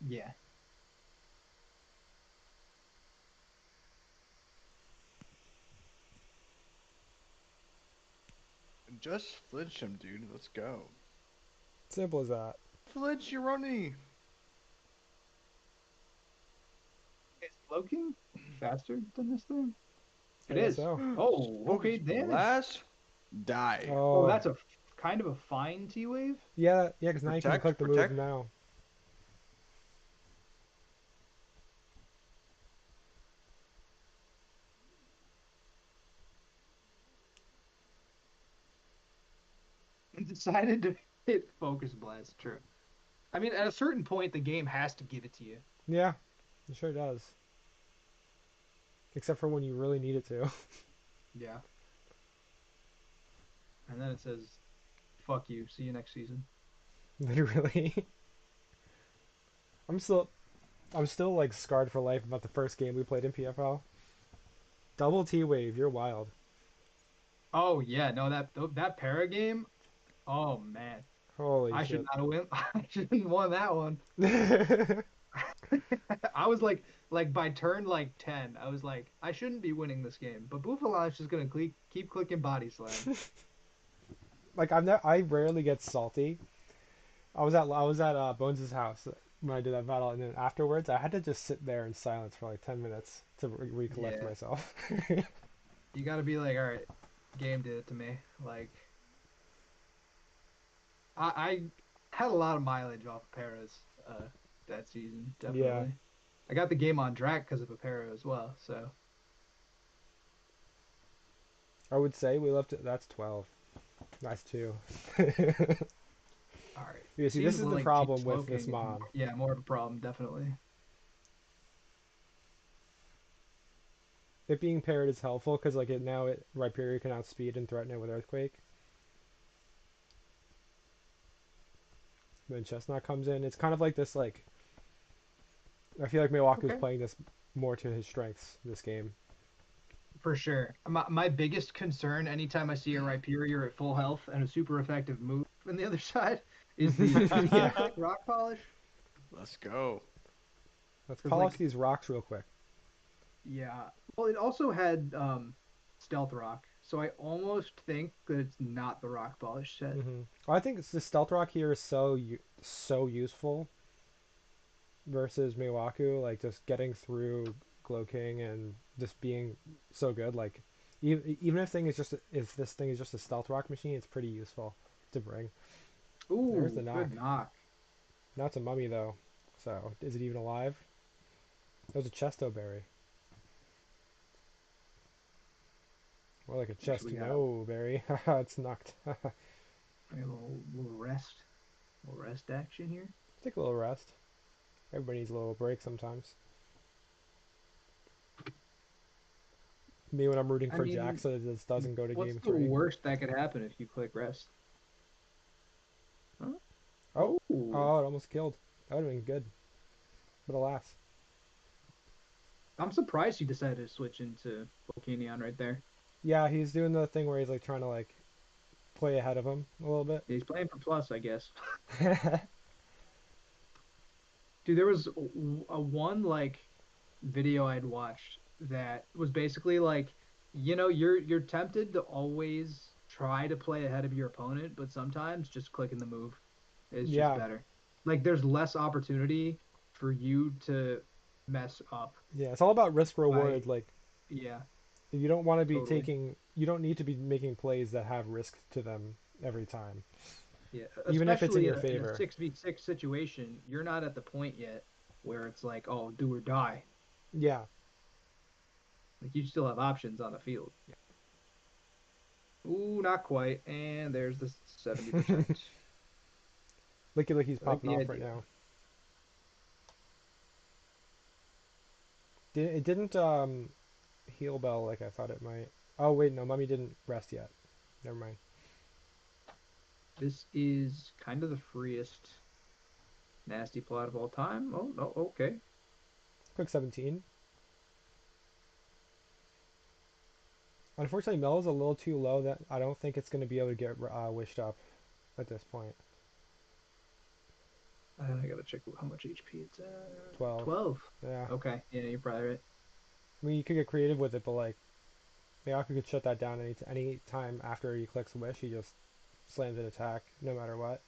Yeah. Just flinch him, dude. Let's go. Simple as that. Flinch, you're running. Is Cloaking faster than this thing? I It guess is. so. Oh, Focus okay, damage. blast. Die. Oh, Oh, that's a kind of a fine T-Wave. yeah, yeah. Because now you can Protect, click the move protect. now. And decided to hit Focus Blast. True. I mean, at a certain point, the game has to give it to you. Yeah, it sure does. Except for when you really need it to. Yeah. And then it says, "Fuck you. See you next season." Literally. I'm still, I'm still like scarred for life about the first game we played in PFL. Double T Wave, you're wild. Oh yeah, no that para game. Oh man, Holy I should shit. not have win. I shouldn't have won that one. I was like by turn like 10, I was like, I shouldn't be winning this game, but Bufalon's just gonna keep clicking body slam. Like I rarely get salty. I was at Bones' house when I did that battle, and then afterwards I had to just sit there in silence for like 10 minutes to recollect Yeah, myself. you gotta be like, all right, game did it to me. Like I had a lot of mileage off of Paras that season, Yeah, definitely. I got the game on track because of a para as well. So I would say we left it. That's 12. That's two. all right, You see, this seems is the like Team problem with this Slowking is mod. more, yeah, more of a problem, definitely. It being paired is helpful because like it Rhyperior can outspeed and threaten it with Earthquake. When Chestnut comes in, it's kind of like this like I feel like Milwaukee's Okay. playing this more to his strengths this game. For sure. My biggest concern anytime I see a Rhyperior at full health and a super effective move on the other side is the can you Yeah, click rock polish? Let's go. let's Because polish like these rocks real quick. yeah. Well, it also had stealth rock, so I almost think that it's not the rock polish set. Well, I think the Stealth Rock here is so useful versus Miwaku, like just getting through Glow King and just being so good. Like even if this thing is just a Stealth Rock machine, it's pretty useful to bring. There's the Ooh, knock. good knock. Now it's a mummy though. So is it even alive? That was a chesto berry. More like a chest Actually, got no berry. Haha, it's knocked. a little rest action here. Take a little rest. Everybody needs a little break sometimes. Me when I'm rooting I for Jack mean, so that this doesn't go to what's game the 3. worst that could happen if you click rest? Huh? Oh, Oh, oh, it almost killed. That would have been good. But alas. I'm surprised he decided to switch into Volcanion right there. Yeah, he's doing the thing where he's like trying to like play ahead of him a little bit. He's playing for plus, I guess. Dude, there was a one like video I'd watched that was basically like, you're tempted to always try to play ahead of your opponent, but sometimes just clicking the move is just Yeah, better. Like there's less opportunity for you to mess up yeah. It's all about risk by reward. Like yeah, you don't want to be totally. taking, you don't need to be making plays that have risk to them every time, Yeah, even if it's in especially your in a favor. 6v6 situation, you're not at the point yet where it's like, oh, do or die. Yeah, Like you still have options on the field. Ooh, not quite. And there's the 70%. Licky Licky's I like popping the off right idea. now. It didn't heal bell like I thought it might. Oh wait, no, Mummy didn't rest yet. Never mind. This is kind of the freest nasty plot of all time. Oh, no, okay. Quick 17. Unfortunately, Mel is a little too low that I don't think it's going to be able to get wished up at this point. I gotta check how much HP it's at. 12. 12. Yeah. Okay, yeah, you're probably right. I mean, you could get creative with it, but like, Mayaka could shut that down any time after he clicks Wish. He just slams an attack no matter what.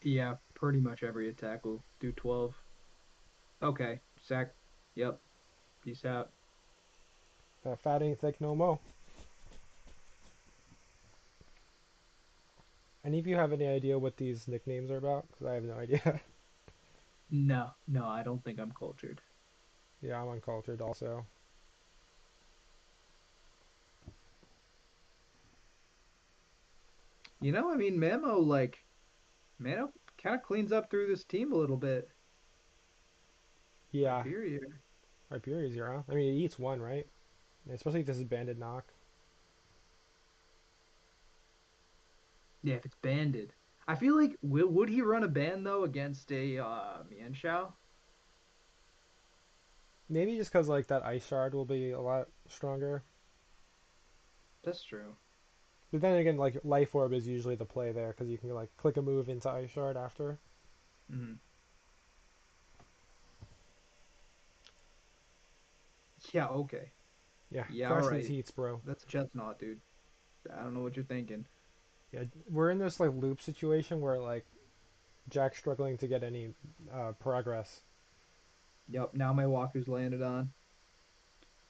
Yeah, pretty much every attack will do 12. Okay, sack. Yep, peace out. Fat ain't thick no mo. Any of you have any idea what these nicknames are about? Because I have no idea. No, no, I don't think I'm cultured. Yeah, I'm uncultured also. I mean, Mano kind of cleans up through this team a little bit. Yeah, Iberia. Iberia's here, huh? I mean, it eats one, right? Especially if this is banded knock. Yeah, if it's banded. I feel like would he run a ban though against a Mian Shao? Maybe just because like that ice shard will be a lot stronger. That's true. But then again, like life orb is usually the play there because you can like click a move into ice shard after. Hmm. Yeah, okay. Yeah, Yeah, all crash these right. heats, bro. That's a chestnut, dude. I don't know what you're thinking. Yeah, we're in this like loop situation where like Jack's struggling to get any progress. Yep, now my Waku's landed on.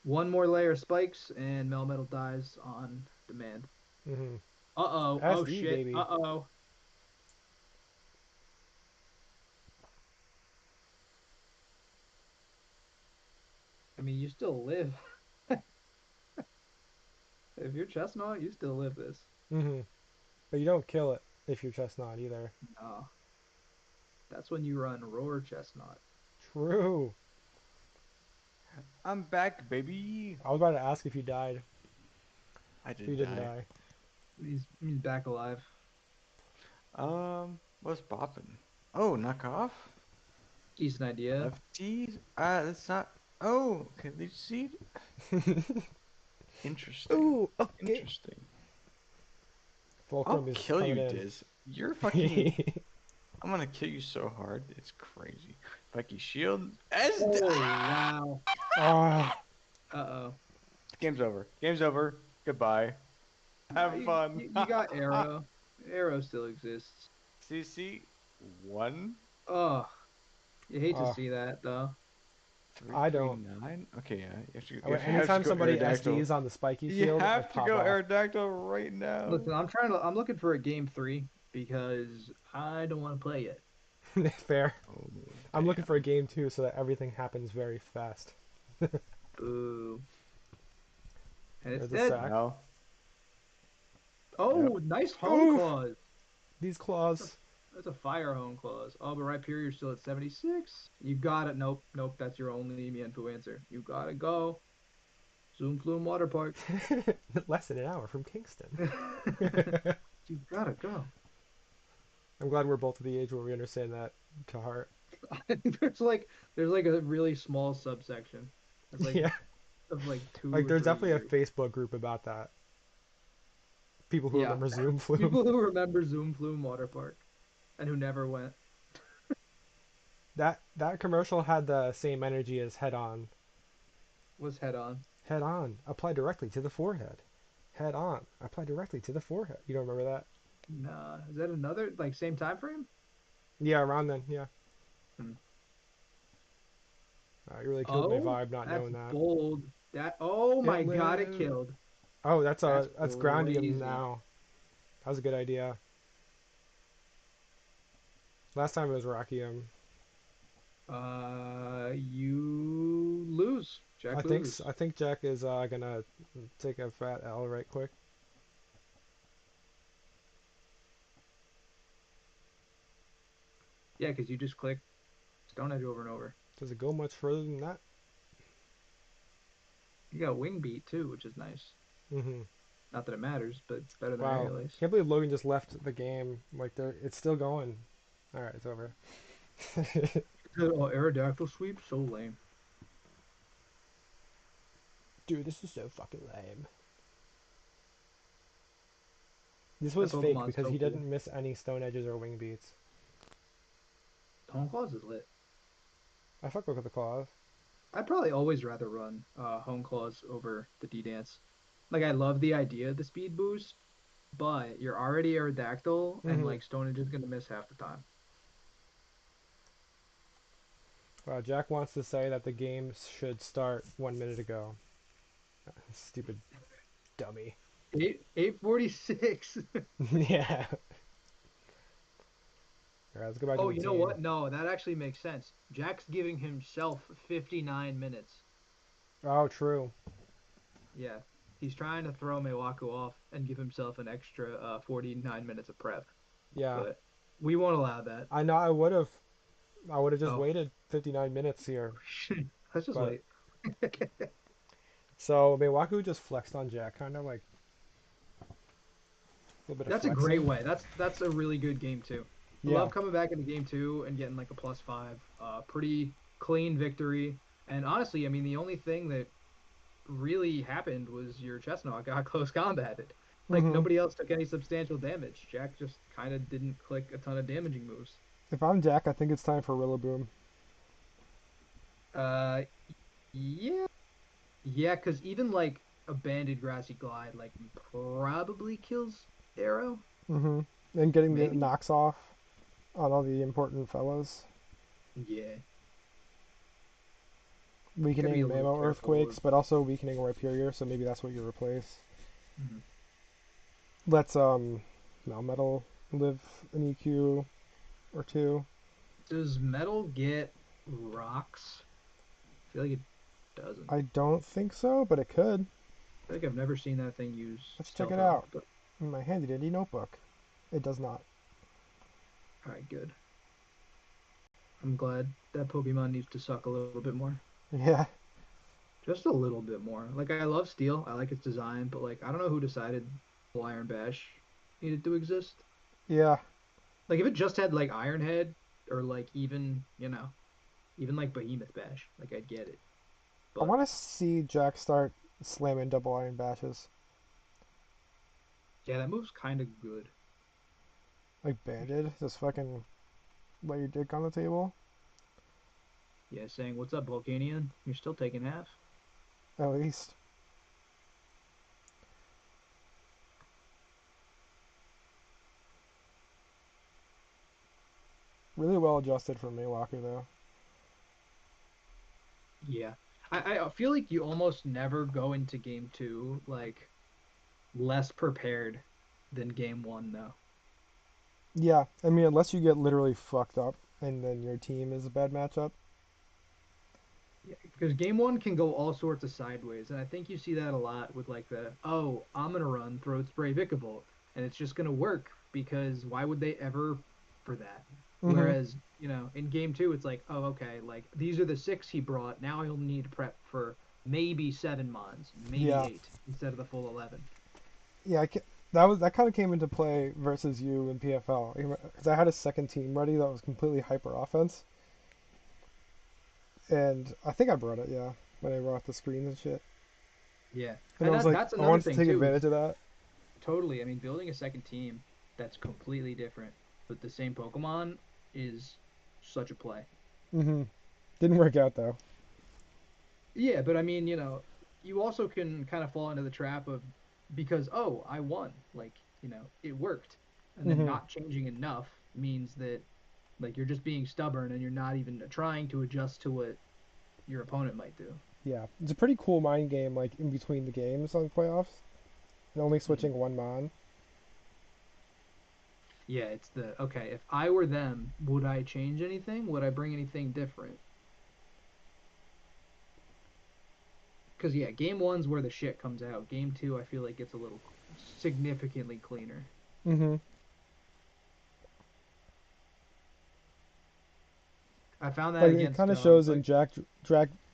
One more layer of spikes and Melmetal dies on demand. Mm-hmm. Uh-oh. Oh SD shit. baby. Uh-oh. I mean, you still live. If you're chestnut, you still live this. Mm-hmm. But you don't kill it if you're chestnut either. No, that's when you run roar chestnut. True. I'm back, baby. I was about to ask if you died. I So you did didn't die. die. He's back alive. What's bopping? Oh, knock off? Decent idea. Lefties? That's not. Oh, okay, leech seed? Interesting. Ooh, okay. Interesting. Fulcrum I'll is kill coming you, in. Diz. You're fucking. I'm gonna kill you so hard. It's crazy. Becky Shield. As. Oh wow. Ah, Uh-oh. Game's over. Game's over. Goodbye. No, Have you, fun. you you got arrow. Arrow still exists. CC 1 Oh, you hate to ah. see that though. I don't. 339. Okay, yeah. You have to Anytime go somebody Aerodactyl. SDs on the spiky You shield, I have to pop go off. Aerodactyl right now. Listen, I'm looking for a game 3 because I don't want to play yet. Fair. Oh, I'm looking for a damn. game too, so that everything happens very fast. Boo. And it's There's a dead. sack. Well, Oh, yep. nice hone Ooh, claws. these That's a, claws. that's a fire hone claws. Oh, but right here you're still at 76. You got it. Nope, nope. That's your only Mienfoo answer. You gotta go. Zoom Flume Water Park. Less than an hour from Kingston. You gotta go. I'm glad we're both at the age where we understand that to heart. there's like a really small subsection. It's like Yeah. of like Like, two or there's three definitely a years. Facebook group about that. People who Yeah. remember Zoom Flume. People who remember Zoom Flume Water Park and who never went That commercial had the same energy as Head On. was head on. Head On, apply directly to the forehead. Head On, apply directly to the forehead. You don't remember that? Nah, is that another like same time frame? Yeah, around then. Yeah. Hmm. You really killed my Oh, vibe not that's knowing that. bold. That oh It my God, it lived. killed. Oh, That's that's grounding him crazy. now. That was a good idea. Last time it was Rocky him. You lose. Jack I loses. think Jack is gonna take a fat L right quick. Yeah, because you just click Stone Edge over and over. Does it go much further than that? You got Wing Beat too, which is nice. Hmm. Not that it matters, but it's better than Wow. Aerial Ace. Can't believe Logan just left the game. Like it's still going. All right, it's over. Oh, Aerodactyl Sweep, so lame. Dude, this is so fucking lame. This That was fake Pokemon's because so he cool. didn't miss any stone edges or wing beats. Home Claws is lit. I fuck with the claws. I'd probably always rather run Home Claws over the D Dance. Like I love the idea of the speed boost, but you're already Aerodactyl, and Hmm. like Stone Edge is gonna miss half the time. Wow, Jack wants to say that the game should start 1 minute ago. Stupid dummy. 846. Yeah. All right, let's go back to Oh, the you know team. what? No, that actually makes sense. Jack's giving himself 59 minutes. Oh, true. Yeah. He's trying to throw Mewaku off and give himself an extra 49 minutes of prep, Yeah. but we won't allow that. I know I would have. I would have just Oh, waited 59 minutes here. let's just But wait. so Miwaku just flexed on Jack, kind of like a little bit of That's a great flexing. way. That's a really good game too. I Yeah. love coming back into game two and getting like a +5. Pretty clean victory. And honestly, I mean, the only thing that really happened was your Chestnut got close combated. Like Hmm. nobody else took any substantial damage. Jack just kind of didn't click a ton of damaging moves. If I'm Jack, I think it's time for Rillaboom. Uh, yeah, yeah, because even like a banded grassy glide like probably kills Arrow. Hmm. And getting the Maybe. knocks off on all the important fellows. Yeah, gotta be a Weakening little Mammo careful Earthquakes, with. but also weakening Rhyperior, so maybe that's what you replace. Mhm. Let's Melmetal live an EQ or two. Does metal get rocks? I feel like it doesn't. I don't think so, but it could. I feel like I've never seen that thing use Let's check stealth it rock, out but in my handy dandy notebook. It does not. all right, good. I'm glad that Pokemon needs to suck a little bit more. Yeah. Just a little bit more. Like I love Steel. I like its design, but like I don't know who decided Full Iron Bash needed to exist. Yeah. Like if it just had like Iron Head or like even, even like Behemoth Bash, like I'd get it. I But want to see Jack start slamming double iron bashes. yeah, that move's kind of good. Like banded. Just fucking lay your dick on the table. Yeah, saying what's up, Volcanion? You're still taking half. At least. Really well adjusted for Milwaukee though. Yeah. I feel like you almost never go into game two like less prepared than game one though. Yeah, I mean, unless you get literally fucked up and then your team is a bad matchup. Yeah, because game one can go all sorts of sideways, and I think you see that a lot with like the I'm gonna run throat spray Vikavolt, and it's just gonna work because why would they ever for that? Hmm. Whereas in game two it's like okay, like these are the six he brought. Now he'll need to prep for maybe seven mons, maybe Yeah, eight instead of the full 11. yeah. That kind of came into play versus you in PFL because I had a second team ready that was completely hyper offense, and I think I brought it. Yeah, when I brought the screens and shit, Yeah, and I and was that like, that's I another wanted to thing take too. Is advantage of that. totally. I mean, building a second team that's completely different with the same Pokemon is such a play. Hmm. Didn't work out though. Yeah, but I mean, you also can kind of fall into the trap of because I won, like, it worked. And then Hmm. not changing enough means that like you're just being stubborn and you're not even trying to adjust to what your opponent might do. Yeah, it's a pretty cool mind game, like in between the games on the playoffs, and only Mhm. switching one mon. Yeah, it's the okay, if I were them, would I change anything? Would I bring anything different? Because yeah, game one's where the shit comes out. Game two, I feel like gets a little significantly cleaner. Hmm. I found that Like it kind against of shows in Jack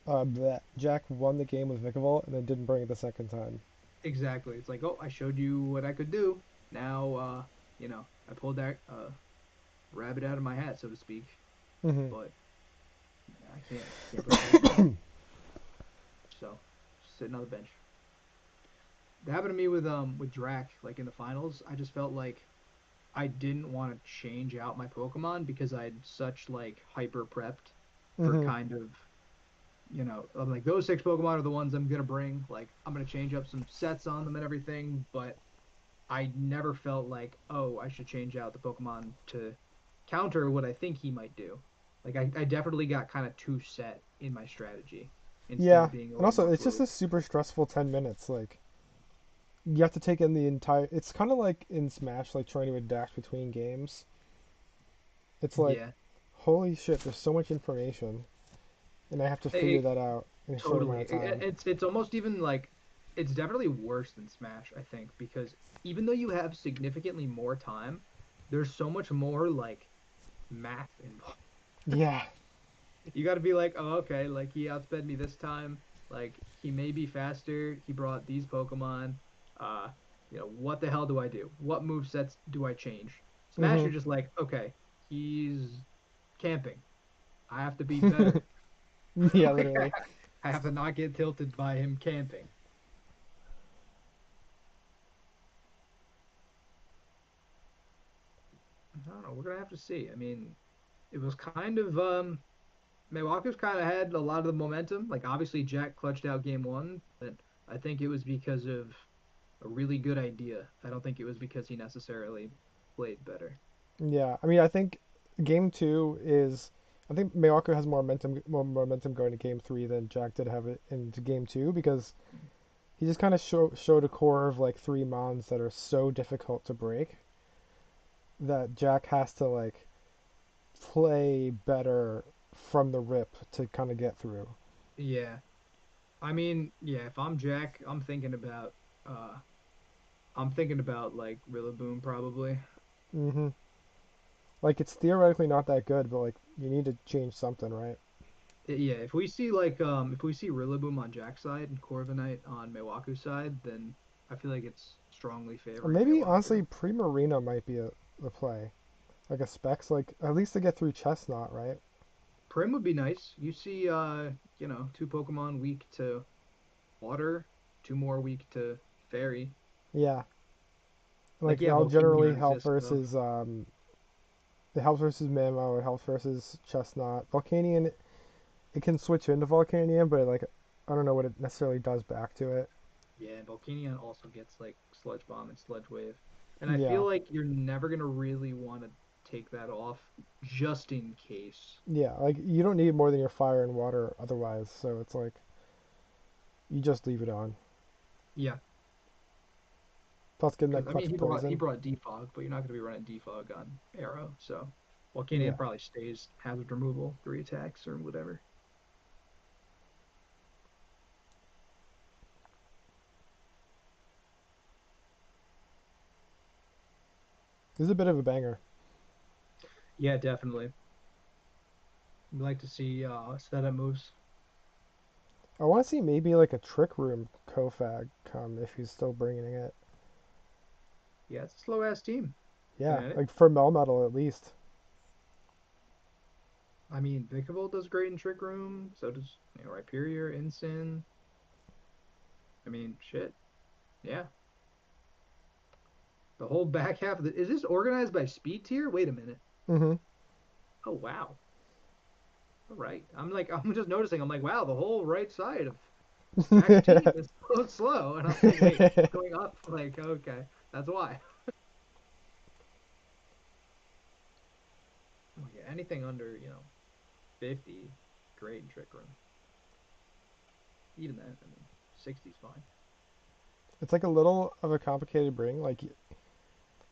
won the game with Vikavolt and then didn't bring it the second time. exactly. It's like, oh, I showed you what I could do. Now, I pulled that rabbit out of my hat, so to speak. Hmm. But I can't bring anything new. So, sitting on the bench. That happened to me with Drac, like in the finals. I just felt like I didn't want to change out my Pokemon because I had such like hyper prepped for Hmm. kind of I'm like those six Pokemon are the ones I'm gonna bring. Like I'm gonna change up some sets on them and everything, but I never felt like, oh, I should change out the Pokemon to counter what I think he might do. Like I definitely got kind of too set in my strategy instead Yeah, of being a and little also more it's just fluid. a super stressful 10 minutes. Like you have to take in the entire. It's kind of like in Smash, like trying to adapt between games. It's like, Yeah. holy shit, there's so much information, and I have to figure It, that out in a short amount totally. of time. It's almost even like it's definitely worse than Smash, I think, because even though you have significantly more time, there's so much more like math involved. Yeah. You got to be like, oh, okay, like he outsped me this time. Like he may be faster. He brought these Pokemon. Uh, what the hell do I do? What move sets do I change? Smash, Hmm. you're just like, okay, he's camping. I have to be better. Yeah, Like, literally. I have to not get tilted by him camping. I don't know. We're gonna have to see. I mean, it was kind of Milwaukee's kind of had a lot of the momentum. Like obviously Jack clutched out game one, but I think it was because of a really good idea. I don't think it was because he necessarily played better. Yeah, I mean, I think game two is. I think Mayako has more momentum going to game three than Jack did have it into game two because he just kind of showed a core of like three mons that are so difficult to break that Jack has to like play better from the rip to kind of get through. Yeah. I mean, yeah, if I'm Jack, uh I'm thinking about like Rillaboom probably. Hmm. Like it's theoretically not that good, but like you need to change something, right? Yeah, if we see Rillaboom on Jack's side and Corviknight on Milwaukee's side, then I feel like it's strongly Or favoring maybe Milwaukee. honestly, Primarina might be a play, like a specs, like at least to get through Chestnut, right? Prim would be nice. You see two Pokemon weak to water, two more weak to fairy. Yeah, Like like yeah, that'll generally Volcanion help exists though. versus it helps versus Mamo, it helps versus Chestnut. Volcanion, it can switch into Volcanion, but like I don't know what it necessarily does back to it. Yeah, and Volcanion also gets like Sludge Bomb and Sludge Wave. And I feel Yeah, like you're never gonna really want to take that off just in case. yeah, like you don't need more than your fire and water otherwise, so it's like you just leave it on. Yeah. Plus getting that Because I mean, clutch he poison. brought defog, but you're not going to be running defog on Arrow. So Volcanion Yeah. probably stays hazard removal, 3 attacks or whatever. This is a bit of a banger. Yeah, definitely. We'd like to see setup moves. I want to see maybe like a Trick Room Kofag come if he's still bringing it. Yeah, it's a slow ass team. Looking Yeah, at it. like for Melmetal at least. I mean, Vikavolt does great in Trick Room. So does Rhyperior, Ensign. I mean, shit. Yeah. The whole back half of the is this organized by speed tier? Wait a minute. Mm-hmm. Oh wow. All right. I'm just noticing. I'm like, wow, the whole right side of Zach's team is so slow. And I'm like, wait, it's going up. Like, okay, that's why. Oh yeah, anything under, 50, great in Trick Room. Even then, I mean, 60's fine. It's like a little of a complicated bring, like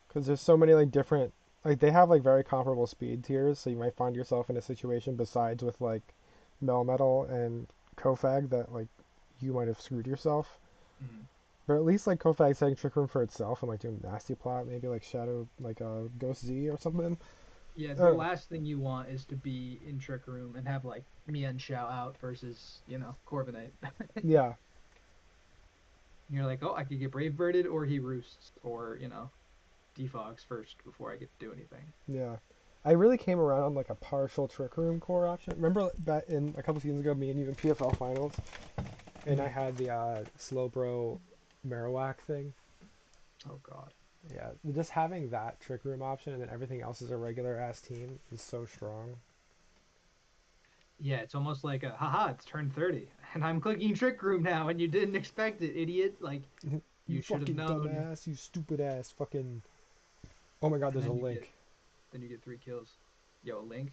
because there's so many like different, like they have like very comparable speed tiers, so you might find yourself in a situation besides with like Melmetal and Kofag that like you might have screwed yourself. Mhm. But at least like Kofag setting Trick Room for itself and like doing nasty plot, maybe like Shadow, like Ghost Z or something. Yeah, the Oh, last thing you want is to be in Trick Room and have like Mian Shao out versus, Corviknight. yeah, You're like, oh, I could get Brave Birded or he roosts or, defogs first before I get to do anything. yeah. I really came around on like a partial Trick Room core option. Remember back in a couple seasons ago, me and you in PFL finals, and I Mhm. had the Slowbro Marowak thing. Oh God. Yeah, just having that Trick Room option and then everything else is a regular ass team is so strong. Yeah, it's almost like haha, it's turn 30 and I'm clicking Trick Room now and you didn't expect it, idiot. Like You you should have fucking known. dumbass, you stupid ass fucking. Oh my god, And there's a link. then you get 3 kills. Yo, Link,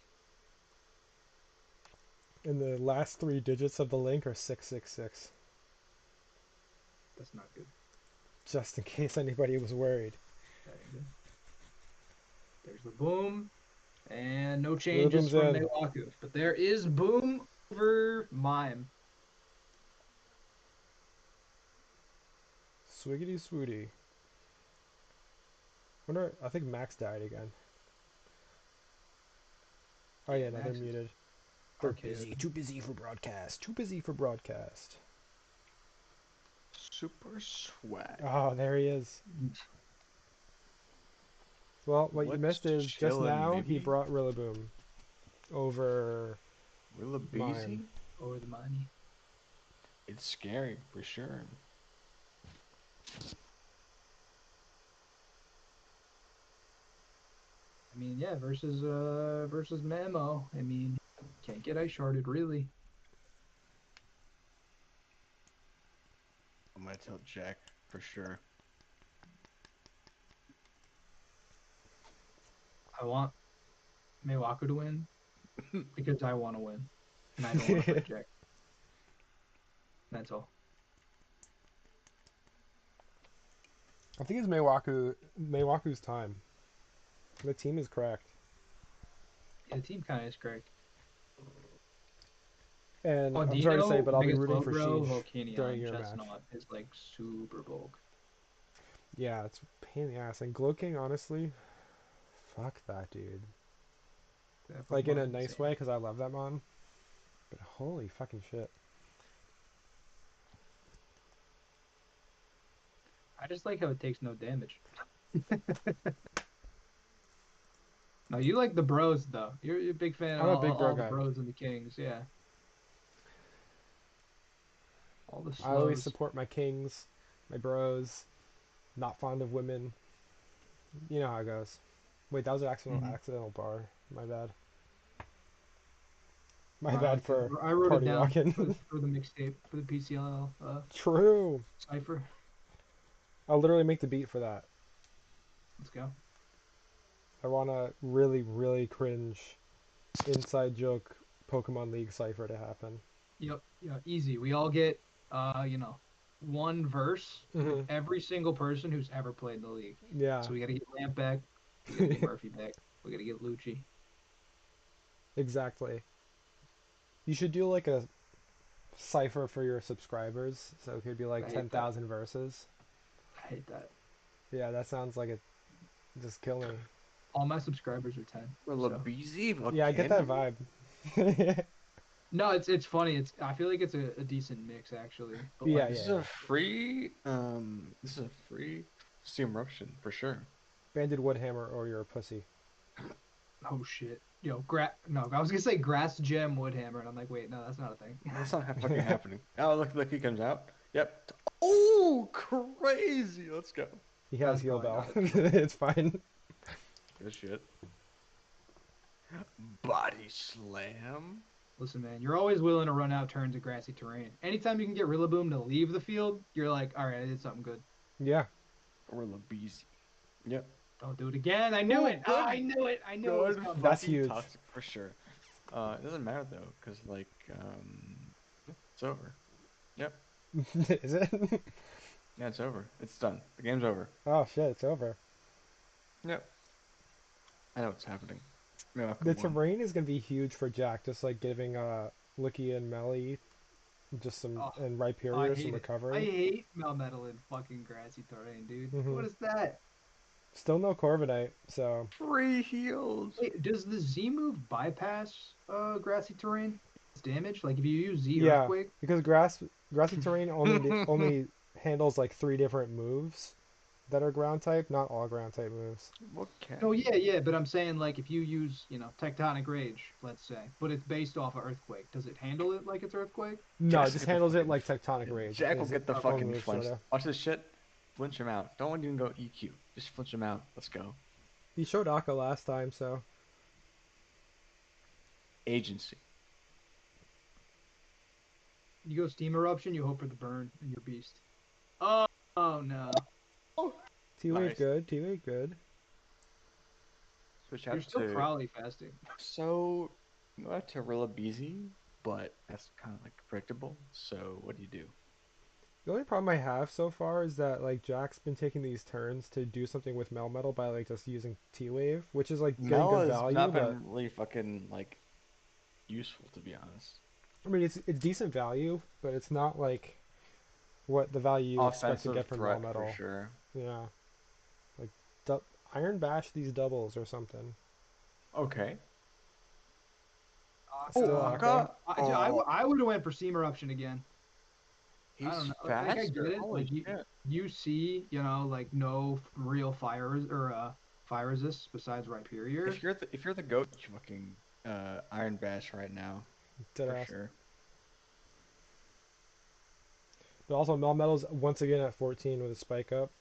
And the last three digits of the link are 666. that's not good. Just in case anybody was worried. That ain't good. There's the boom. And no changes Rillaboom's from in. Mewaku. But there is boom over Mime. Swiggity swooty. Wonder, I think Max died again. Oh Yeah, yeah, no, they're Max is muted. They're RKO. busy. Too busy for broadcast. Too busy for broadcast. Super swag. Oh, there he is. Well, what you What's missed is just chillin', now he baby? brought Rillaboom over Mime. Rillabeezy? Over the money. It's scary for sure. I mean, yeah, versus Mamo. I mean, can't get ice sharded really. I'm gonna tell Jack for sure. I want Mewaku to win because I want to win. And I don't want to fight Jack. That's all. I think it's Maywaku's time. The team is cracked. Yeah, the team kind of is correct. And I'm sorry to say, Audino, but I'll be Mega rooting for Slowbro, Sheesh during Volcanion, your match. Chestnut is like super bulk. Yeah, it's a pain in the ass. And Gloking, honestly, fuck that dude. That Like in Pokemon a is nice insane. way, because I love that mon. But holy fucking shit. I just like how it takes no damage. No, you like the bros though. You're a big fan of I'm a all, big bro all the guy. bros and the kings. Yeah, all the I always slows. support my kings, my bros, not fond of women. You know how it goes. Wait, that was an Hmm. accidental bar. My bad. My I bad like it. for I wrote it party down for the rocking. for the mixtape for the PCL True. cipher. I'll literally make the beat for that. Let's go. I want a really, really cringe inside joke Pokemon League cipher to happen. Yep. Yeah. Easy. We all get. You know. one verse with Hmm. every single person who's ever played in the league. Yeah. So we got to get Lamp back. We got to get Murphy back. We got to get Lucci. Exactly. You should do like a cipher for your subscribers, so it could be like I hate that. 10,000 verses. I hate that. Yeah, that sounds like it just kill me. All my subscribers are 10. So Labizi, Yeah, I get that volcano. vibe. no, it's funny. It's I feel like it's a decent mix actually. But Yeah, like, This is yeah, a free. This is a free Steam eruption for sure. Banded Woodhammer or you're a pussy. oh shit. Yo, no, I was gonna say grass gem woodhammer, and I'm like, wait, no, that's not a thing. That's not fucking happening. Oh, look, he comes out. Yep. Oh, crazy. Let's go. He has That's heal probably bell. not a thing. It's fine. Good shit. Body slam. Listen, man, you're always willing to run out turns of grassy terrain. Anytime you can get Rillaboom to leave the field, you're like, all right, I did something good. Yeah. Or Labizi. Yep. Don't do it again. I knew Oh, it. good. I knew it. I knew it was Good coming. That's fucking huge. toxic for sure. It doesn't matter though, cause like it's over. Yep. Is it? Yeah, it's over. It's done. The game's over. Oh shit, it's over. Yep. I know what's happening. Milwaukee The won. terrain is gonna be huge for Jack, just like giving Licky and Melly just some Oh, and I Rhyperior some hate it. I recovery. hate Melmetal in fucking grassy terrain, dude. Hmm. What is that? Still no Corviknight, so Free heals. Wait, does the Z move bypass grassy terrain? It's damage? Like if you use Z yeah, Earthquake? because grassy terrain only handles like 3 different moves that are ground type, not all ground type moves. What can No, yeah, yeah, but I'm saying like if you use, Tectonic Rage, let's say, but it's based off of Earthquake, does it handle it like it's Earthquake? No, it Jack will just get the handles it fucking like Tectonic Rage Jack will is get the its own fucking move flinch. sorta. Watch this shit. Flinch him out. Don't even go EQ. Just flinch him out. Let's go. He showed Akka last time, so Agency. You go Steam Eruption, you hope for the burn, and you're beast. Oh, oh no. Oh, T-Wave nice. good, T-Wave good. Switch You're out still to probably fasting. so not to Beezy, but that's kind of like predictable. So what do you do? The only problem I have so far is that like Jack's been taking these turns to do something with Melmetal by like just using T-Wave, which is like getting Mel good has value, not but been really fucking like useful to be honest. I mean it's decent value, but it's not like what the value you expect to Offensive get from threat for Melmetal. sure. Yeah, like Iron Bash these doubles or something. Okay. Still Oh, Akka. Akka. Aka. Dude, Oh, I would have went for Steam Eruption again. I don't he's know. Like I get faster. it. Holy Like you shit. you see, like no real fire resists besides Rhyperior. If you're the goat, you fucking Iron Bash right now for Deadass. sure. But also Melmetal's once again at 14 with a spike up.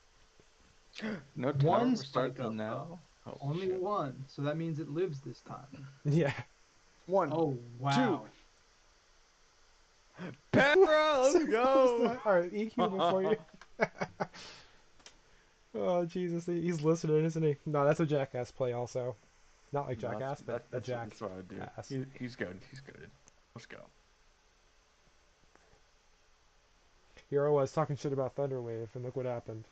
No One timer spike starts up though. now. Holy Only shit. one. So that means it lives this time. Yeah. One, Oh two, wow. Para, So let's close to go. Alright, EQ before you. Oh Jesus, he's listening, isn't he? No, that's a Jackass play also. Not like No, Jackass, but a that's what I would do. Jackass. He's good. He's good. Let's go. Hero was talking shit about Thunderwave, and look what happened.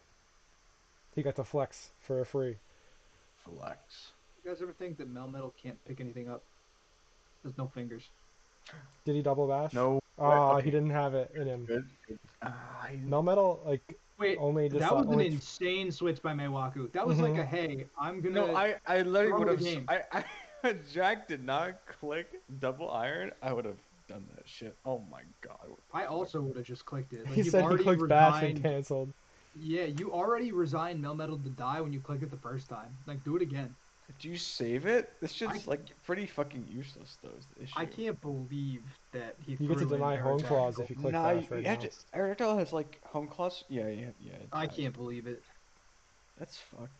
He got to flex for free. Flex. You guys ever think that Melmetal can't pick anything up? There's no fingers. Did he double bash? No way. Ah, he Okay. didn't have it in him. Good. Good. Melmetal, like, Wait, only just that was an only. insane switch by Meiwaku. That was like Hmm. a hey, I'm No, gonna I literally throw would the have. game. Jack did not click double iron. I would have done that shit. Oh my god. I would've I fucked also would have just clicked it. Like He you've said he already clicked bash and resigned. canceled. Yeah, you already resigned Melmetal to die when you clicked it the first time. Like do it again. Do you save it? This I shit's like pretty fucking useless though, is the I issue. can't believe that he You get to threw in deny home clause if Aerodactyl. you click Nah, bash you right have now. to. Aerodactyl has like home class. Yeah, yeah, it I has. can't believe it. That's fucked.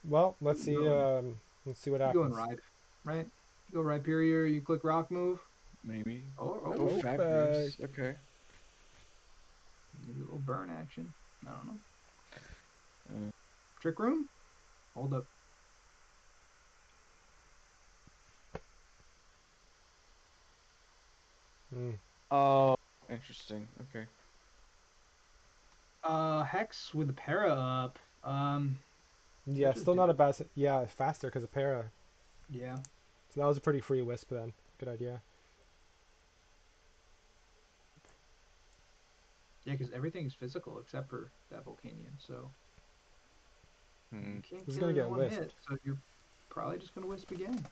Well, Where you going? let's see what You going happens. Ripe, right? You go Rhyperior, you click Rock Move. Maybe. Oh, Oh, oh, Nope. Fabries. Okay. maybe a little burn action. I don't know. Uh, Trick Room? Hold up. Mm-mm. Oh, interesting. Okay. Hex with the para up. Yeah, That just still do not a it. bad. Yeah, faster because of para. Yeah. So that was a pretty free wisp then. Good idea. Yeah, because everything's physical except for that Volcanion. So Hmm. you can't This is kill gonna it in get one hit. wisped. So you're probably just gonna wisp again.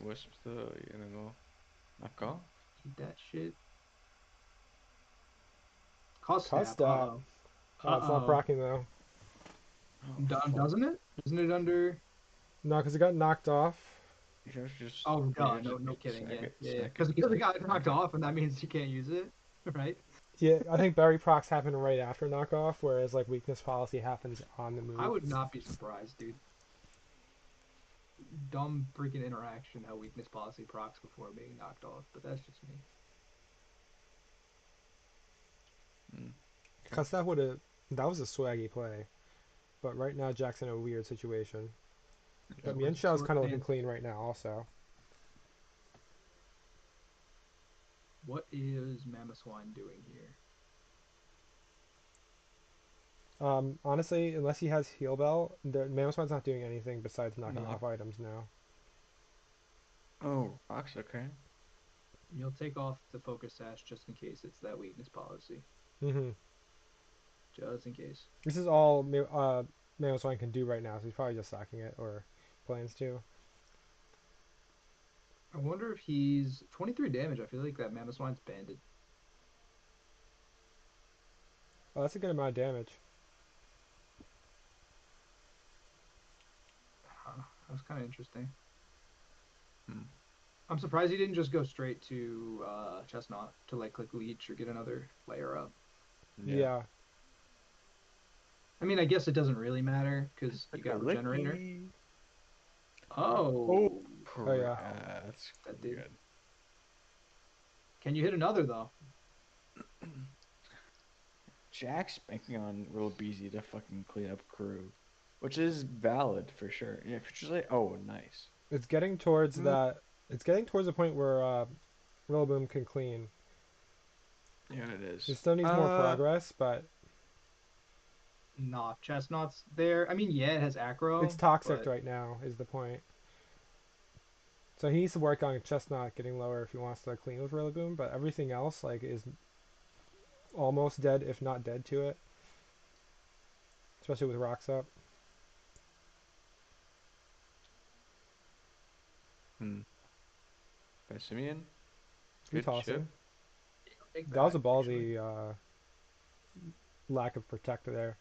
Wisp the go knock off. Eat that shit. Cost Cost snap. stat. Uh-oh. It's not Uh-oh. procking though. Oh fuck. Doesn't it? Isn't it under? No, because it got knocked off. You should just Oh, yeah, duh. No, no just kidding. sack Yeah, it, yeah, yeah. sack it, Because it sack got it, knocked sack it. off, and that means you can't use it, right? Yeah, I think berry procs happen right after knockoff, whereas like weakness policy happens on the I move. would not be surprised, dude. Dumb freaking interaction how weakness policy procs before being knocked off, but that's just me. Hmm. Okay. Cause that was a swaggy play. But right now Jack's in a weird situation. Yeah. But Sword, Mienshao is sword kind of looking dance. clean right now also. What is Mamoswine doing here? Honestly, unless he has heal bell, the Mamoswine's not doing anything besides knocking Knock. off items now. Oh, rocks. Okay. You'll take off the focus sash just in case it's that weakness policy. Hmm. Just in case. This is all Mamoswine can do right now, so he's probably just sacking it or plans to. I wonder if he's 23 damage. I feel like that Mamoswine's banded. Oh, that's a good amount of damage. Huh, that was kind of interesting. Hmm. I'm surprised he didn't just go straight to Chestnut to like click leech or get another layer up. Yeah. Yeah. I mean, I guess it doesn't really matter because you Like a got regenerator. licky. Oh, Oh, Oh yeah. wow. that's That did. good. Can you hit another though? Jack's banking on Real Beezy to fucking clean up crew, which is valid for sure. Yeah, Future's like, oh, nice. It's getting towards Mm. that. It's getting towards the point where Rillaboom can clean. Yeah, it It is. still needs more progress, but Nah, Chestnut's there. I mean, yeah, it has it's acro, toxic but right now. Is the point? So he needs to work on Chestnut getting lower if he wants to clean with Rillaboom. But everything else like is almost dead, if not dead to it. Especially with rocks up. Hmm. By Simeon, good Retossing. chip. take That was that a actually. ballsy lack of protect there.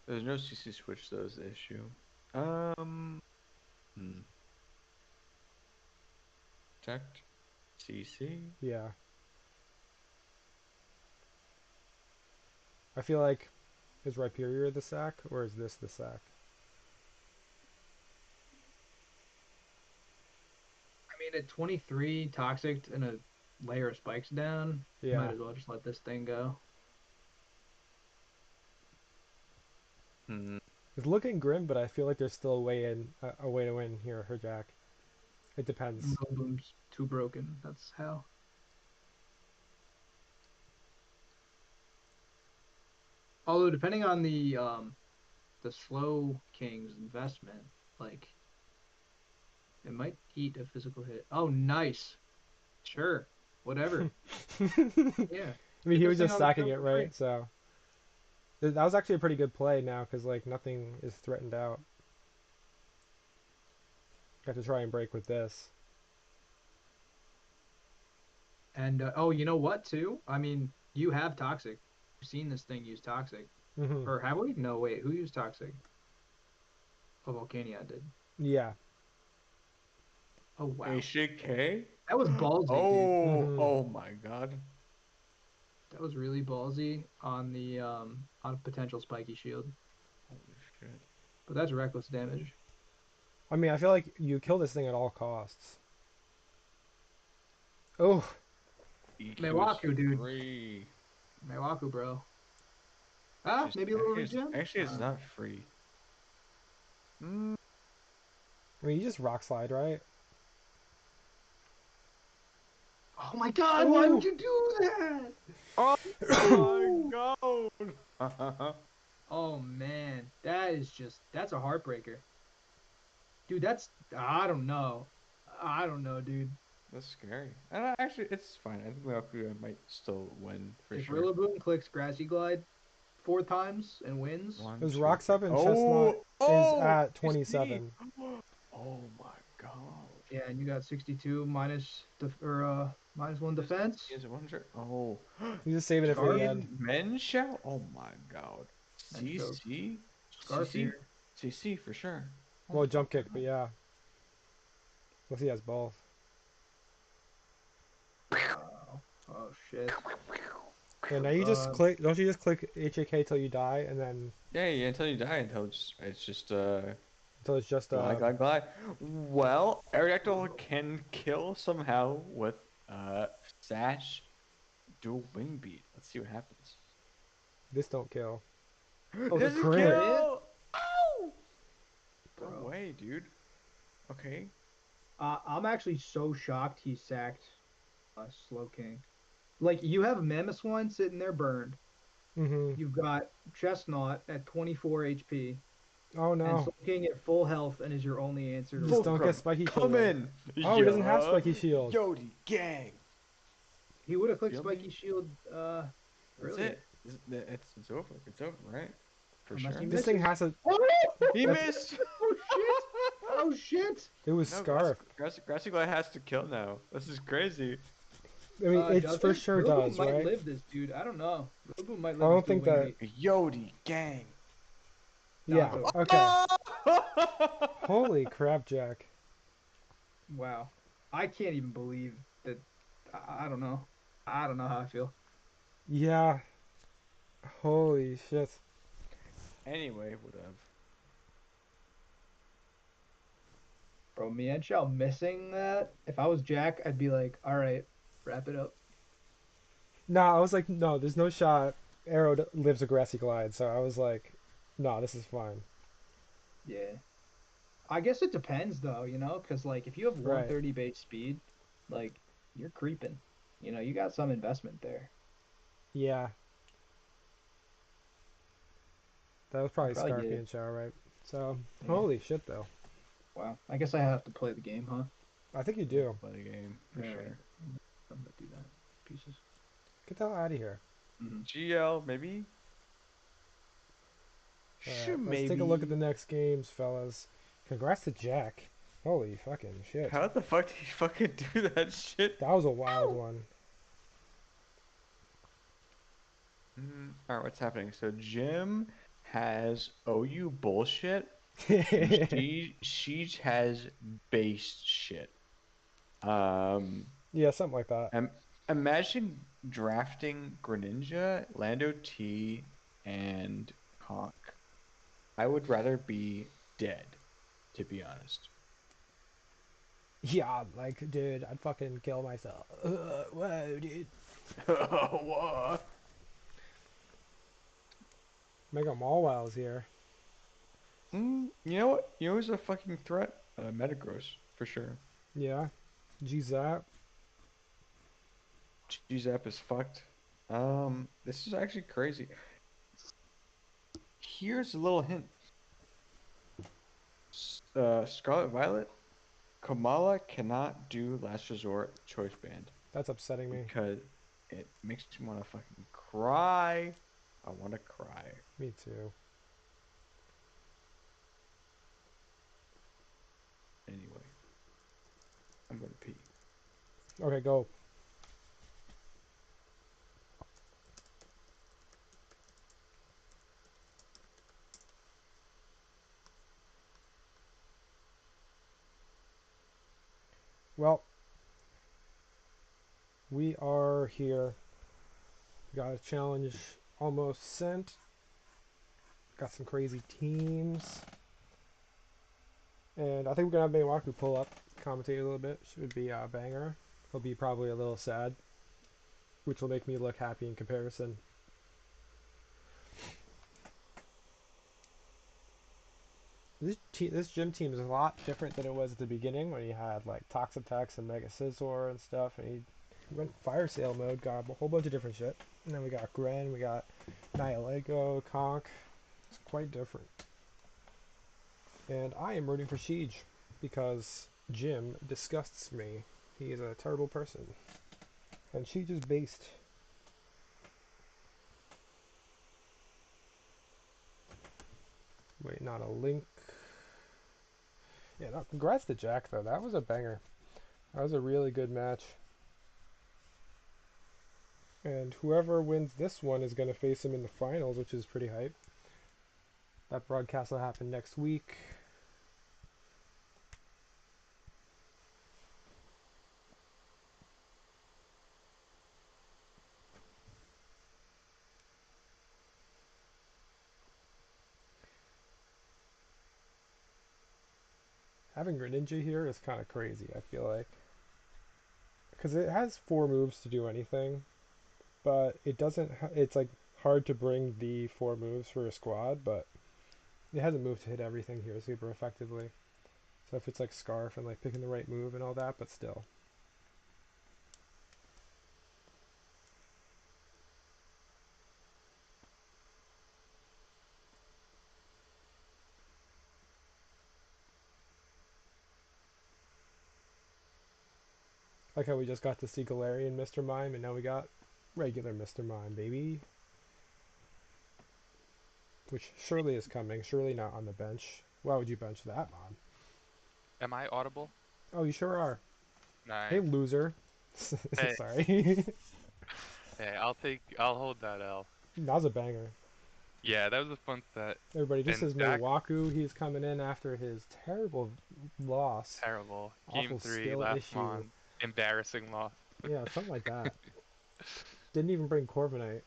There's no CC switch though is the issue. Um. Hmm. Protect. CC. Yeah. I feel like is Rhyperior the sack or is this the sack? I mean, at 23, toxic and a layer of spikes down, might Yeah. as well just let this thing go. Hmm. It's looking grim, but I feel like there's still a way to win here for Jack. It depends. Boom's too broken. That's how. Although depending on the slow king's investment, like it might eat a physical hit. Oh, nice. Sure. Whatever. I Yeah. mean, Get he this was thing just on the sacking field it, for free. right? So that was actually a pretty good play now because like nothing is threatened out. Got to try and break with this. And oh, you know what too? I mean, you have toxic. You've seen this thing use toxic. Hmm. Or have we? No, wait. Who used toxic? Oh, Volcania did. Yeah. Oh wow. ACK. That was ballsy, dude. Oh. Hmm. Oh my God. That was really ballsy on potential spiky shield. Holy shit. But that's reckless damage. I mean, I feel like you kill this thing at all costs. Oh, EQ is Mewaku, dude. free. Mewaku, bro. Ah, Just maybe a little regen? actually I it's don't know. not free. Mm. I mean, you just rock slide, right? Oh my God! Why would Ooh. you do that? Oh my No! god. Oh man, that's a heartbreaker, dude. That's I don't know, dude. That's scary. Actually, it's fine. I think Valkyria might still win for If sure. Rillaboom clicks Grassy Glide 4 times and wins, One, Because two, Rocks three. Up and Chestnut Oh, is oh, at you see? 27. Oh my god. yeah, and you got 62 minus one This defense. is a wonder. Oh, He's just saving it for the Scarf, end. Men shout. Oh my god. and choke. CC, Scarf CC, here. CC for sure. Oh Well, my jump kick, but god. yeah. Unless he has both. Wow. Oh shit. Yeah, now you just Uh, click. Don't you just click HAK till you die, and then Yeah, yeah, until you die, until it's just until it's just glide, glide, glide. Well, Aerodactyl can kill somehow with Sash dual wing beat. Let's see what happens. this don't kill. Oh, the There's a crit. crit? kill! Oh! No bro. way, dude. Okay. I'm actually so shocked he sacked Slow King. Like you have Mamoswine sitting there burned. Mm-hmm. You've got Chestnut at 24 HP Oh and no. Slow King at full health and is your only answer to Just Full don't Rillaboom. get from spiky shielded. coming! Oh, he doesn't have Yeah! spiky shield. Yodi gang! He would have clicked Feel me? Spiky Shield That's earlier, it. It's over. It's over, right? For unless he sure. This thing misses. has a. Oh, He That's. missed! oh shit! Oh shit! It was No, Scarf. Grassy Glide has to kill now. This is crazy. I mean, it's Does for it? sure Rillaboom does, might right? live this, dude. I don't know. Rillaboom might I live this don't dual think wing that. beat. Yodi gang. No, Yeah. it's over. Okay. Holy crap, Jack. Wow. I can't even believe that. I don't know. I don't know how I feel. Yeah. Holy shit. Anyway, would have. Bro, Mienshao missing that. If I was Jack, I'd be like, all right, wrap it up. Nah, I was like, no, there's no shot. Arrow lives a grassy glide, so I was like, no, this is fine. Yeah. I guess it depends though, because like if you have Right. 130 base speed, like you're creeping. You got some investment there. Yeah. That was You probably probably get Scarpy it. and Show, right? So, Yeah. holy shit, though. Wow. I guess I have to play the game, huh? I think you You have do. to play the game for All right. sure. I'm gonna do that. Pieces. Get the hell out of here. GL maybe. Alright, Sure, let's take a look at the maybe. next games, fellas. Congrats to Jack. Holy fucking shit. How the fuck did he fucking do that shit? That was a wild Ow! one. All right, what's happening? So Jim has OU bullshit, and she has base shit. Um, Yeah, something like that. im- Imagine drafting Greninja, Lando T, and Conk. I would rather be dead, to be honest. Yeah, like, dude, I'd fucking kill myself. Whoa, dude. What? Mega Mallwow's here. You know what? You know who's a fucking threat? Metagross, for sure. Yeah. G-Zap. G-Zap is fucked. This is actually crazy. Here's a little hint. Scarlet Violet, Kamala cannot do Last Resort Choice Band That's upsetting me. because it makes me want to fucking cry. I want to cry. Me too. Anyway, I'm gonna pee. Okay, go. Well, we are here. Got a challenge almost sent. Got some crazy teams. And I think we're going to have Maywaku pull up, commentate a little bit. Should be a banger. He'll be probably a little sad, which will make me look happy in comparison. This gym team is a lot different than it was at the beginning when he had like Toxapex and Mega Scizor and stuff. And went fire sale mode, got a whole bunch of different shit. And then we got Gren, we got Nihilego, Conk. It's quite different. And I am rooting for Siege because Jim disgusts me. He is a terrible person. And Siege is based. Wait, not a link. Yeah, no, congrats to Jack though. That was a banger. That was a really good match. And whoever wins this one is going to face him in the finals, which is pretty hype. That broadcast will happen next week. Having Greninja here is kind of crazy, I feel like. Because it has 4 moves to do anything, but it doesn't. It's like hard to bring the 4 moves for a squad, but it has a move to hit everything here super effectively. So if it's like Scarf and like picking the right move and all that, but still. Like how we just got to see Galarian Mr. Mime, and now we got regular Mr. Mime, baby. Which surely is coming. Surely not on the bench. Why would you bench that, Mom? Am I audible? Oh, you sure are. Hey, Nice. loser. Hey, Sorry. hey, I'll hold that L. That was a banger. Yeah, that was a fun set. Everybody, this And is Jack, Maywaku. He's coming in after his terrible loss. terrible. Game Awful 3 skill last issue. month. Embarrassing loss. Yeah, something like that. Didn't even bring Corviknight.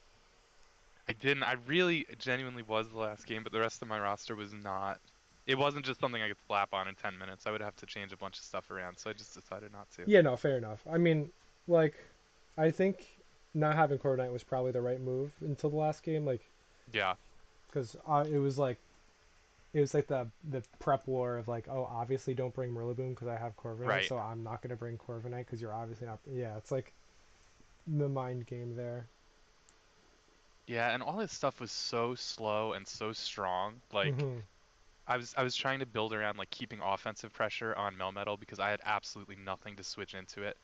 I didn't. I really genuinely was the last game, but the rest of my roster was not. It wasn't just something I could slap on in 10 minutes. I would have to change a bunch of stuff around, so I just decided not to. Yeah, no, fair enough. I mean, like, I think not having Corviknight was probably the right move until the last game, like, Yeah, because it was like the prep war of like, oh, obviously don't bring Rillaboom because I have Corviknight, right. so I'm not gonna bring Corviknight because you're obviously not. Yeah, it's like the mind game there. Yeah, and all his stuff was so slow and so strong. Like, Hmm. I was trying to build around like keeping offensive pressure on Melmetal because I had absolutely nothing to switch into it.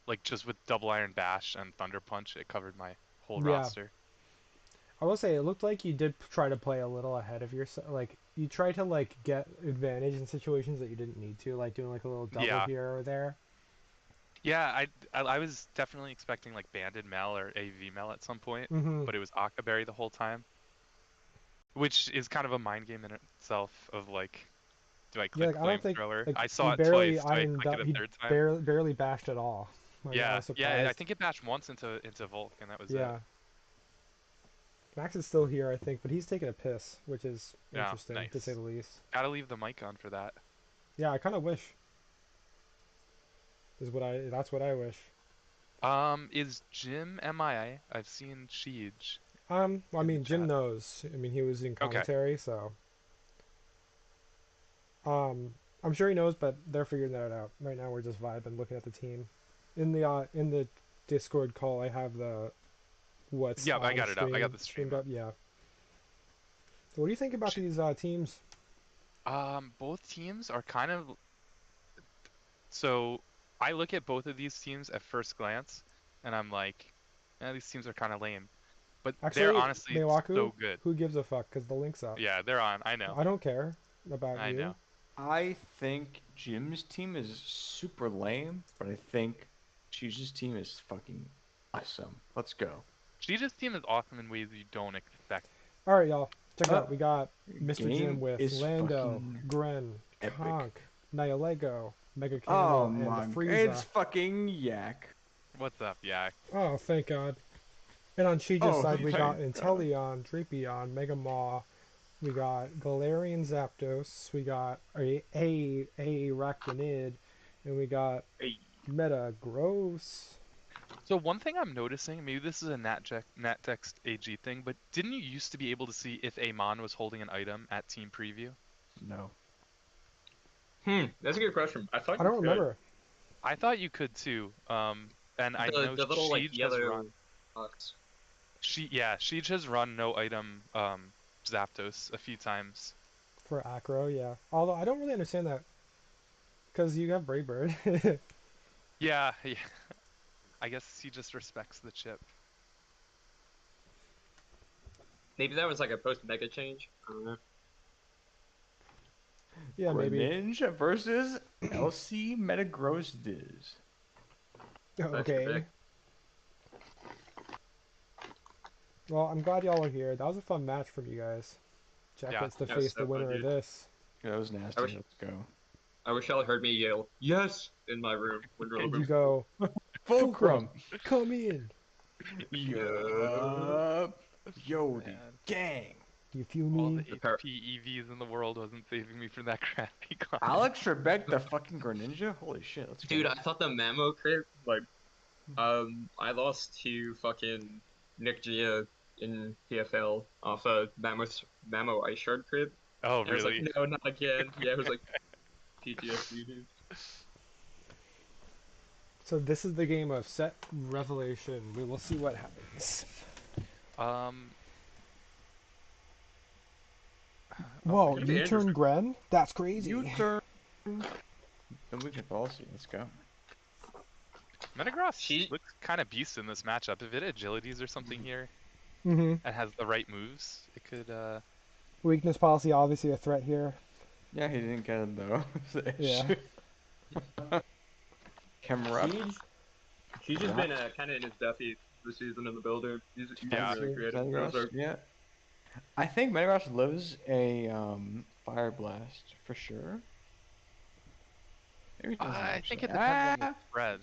Like just with Double Iron Bash and Thunder Punch, it covered my whole Yeah, roster. I will say it looked like you did try to play a little ahead of yourself. Like you try to like get advantage in situations that you didn't need to, like doing like a little double Yeah. here or there. Yeah, I was definitely expecting like Banded Mel or AV Mel at some point, Hmm. but it was Akaberry the whole time, which is kind of a mind game in itself of like, do I Yeah, click like I don't think Flamethrower? like I he saw it barely twice. Do I ironed click up. it a He third time? barely bashed at all. Like I Yeah, was yeah, I surprised. think it bashed once into Volk and that was it. Yeah, Max is still here, I think, but he's taking a piss, which is Yeah, interesting to say nice. the least. Gotta leave the mic on for that. Yeah, I kind of wish is what I. That's what I wish. Is Jim MIA? I've seen Sheej Well, I in the mean, Jim chat. knows. I mean, he was in Okay. commentary, so I'm sure he knows, but they're figuring that out. Right now, we're just vibing, looking at the team. In the Discord call, I have the what's Yep, I on got it up. I got the stream streamed up. up. Yeah. So what do you think about Sh- these teams? Both teams are kind of so I look at both of these teams at first glance and I'm like, these teams are kind of lame. But they're Actually, honestly Mewaku, so good. who gives a fuck? Because the link's up. Yeah, they're on. I know. I don't care about I you. know. I think Jim's team is super lame, but I think Cheese's team is fucking awesome. Let's go. Sheej's team is awesome in ways you don't expect. All right, y'all. Check it Uh, out. We got Mr. Jim Game with is Lando, fucking Gren, epic. Conk, Nihilego, Mega Oh Cannonball, and the my, it's Frieza. fucking yak. What's up, Yak? Oh, thank God. And on Shija's Oh, side, we got thank God. Inteleon, Drapion, Mega Maw. We got Galarian Zapdos. We got a Arachnid. And we got Hey. Meta Gross. So one thing I'm noticing, maybe this is a NatText AG thing, but didn't you used to be able to see if Amon was holding an item at Team Preview? No. That's a good question. I thought I you don't could. remember. I thought you could too. and I The know the little like Siege has yellow run. box. Siege has run no item Zapdos a few times. For acro, yeah. Although I don't really understand that because you have Brave Bird. Yeah, yeah. I guess he just respects the chip. Maybe that was like a post mega change. I don't know. Yeah, maybe. Greninja versus LC Metagross Diz. That's your Okay. pick. Well, I'm glad y'all are here. That was a fun match from you guys. Jack Yeah. gets to That was face the so fun, winner of dude. this. Yeah, that was I nasty. wish Let's go. I wish y'all heard me yell yes in my room when And you Rillaboom. go, Fulcrum. come in. Yeah. Yup. Yo, the Man, gang. You feel all the me? The par HP EVs in the world wasn't saving me from that crappy class. Alex Trebek, the fucking Greninja? Holy shit, let's go. Dude, I thought the Mamo crit like I lost to fucking Nick Gia in PFL off a Mamo Ice Shard crit. Oh, And I was like, really? no, not again. Yeah, it was like PTSD, dude. So this is the game of set revelation. We will see what happens. Um. Whoa, Could be you turn Andrews. Gren? That's crazy. U-turn. Illusion policy, let's go. Metagross She looks kind of beast in this matchup. If it agilities or something here Mm-hmm. and has the right moves, it could. Weakness policy, obviously a threat here. Yeah, he didn't get it though. Yeah. Camera up. he's just been kind of in his Duffy this season in the builder. He's been Yeah. really creative. It was Metagross, yeah. I think Metagross lives a Fire Blast for sure. Maybe he doesn't I think actually. it depends on the spread.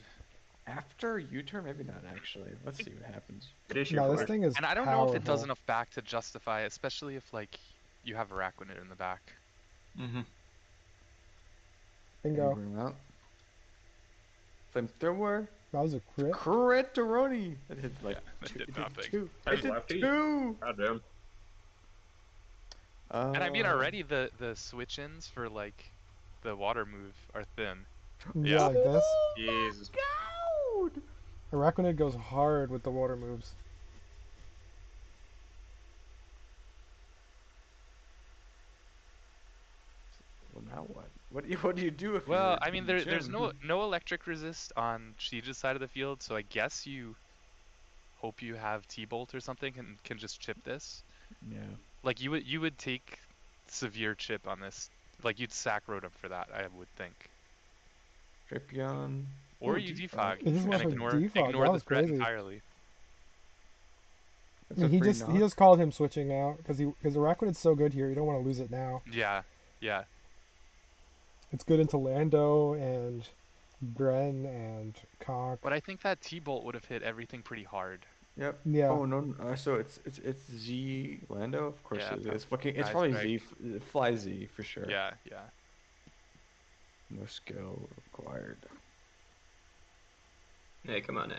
After U-turn, maybe not actually. Let's see what happens. it is your No, this force. thing is And I don't know if it does powerful. enough back to justify, especially if like you have Araquanid in the back. Mm-hmm. Bingo. Bring him out. Flamethrower. That was a crit. Crit-a-roni. That hit like That two. did It did nothing. two. That It was did lefty. two. Goddamn. And I mean already the switch-ins for like the water move are thin. Yeah, Yeah. like this. Jesus. God. Araquanid goes hard with the water moves. Well, now what? What do you do if Well, you're I mean in the there's gym? no electric resist on Siege's side of the field, so I guess you hope you have T-Bolt or something and can just chip this. Yeah. Like you would take severe chip on this. Like you'd sack Rotom for that, I would think. Drapion. Or Ooh, you defog. defog He just and went for Interesting. defog. ignore That the was threat crazy. entirely. That's I mean, a he free just knock. called him switching out because Araquanid's so good here. You don't want to lose it now. Yeah, yeah. It's good into Lando and Gren and Conk. But I think that T-Bolt would have hit everything pretty hard. Yep. Yeah. Oh no. So it's Z Lando. Of course Yeah, it is. It's fucking. It's Sky probably Strike. Z. Fly Z for sure. Yeah, yeah. No skill required. Hey, come on now.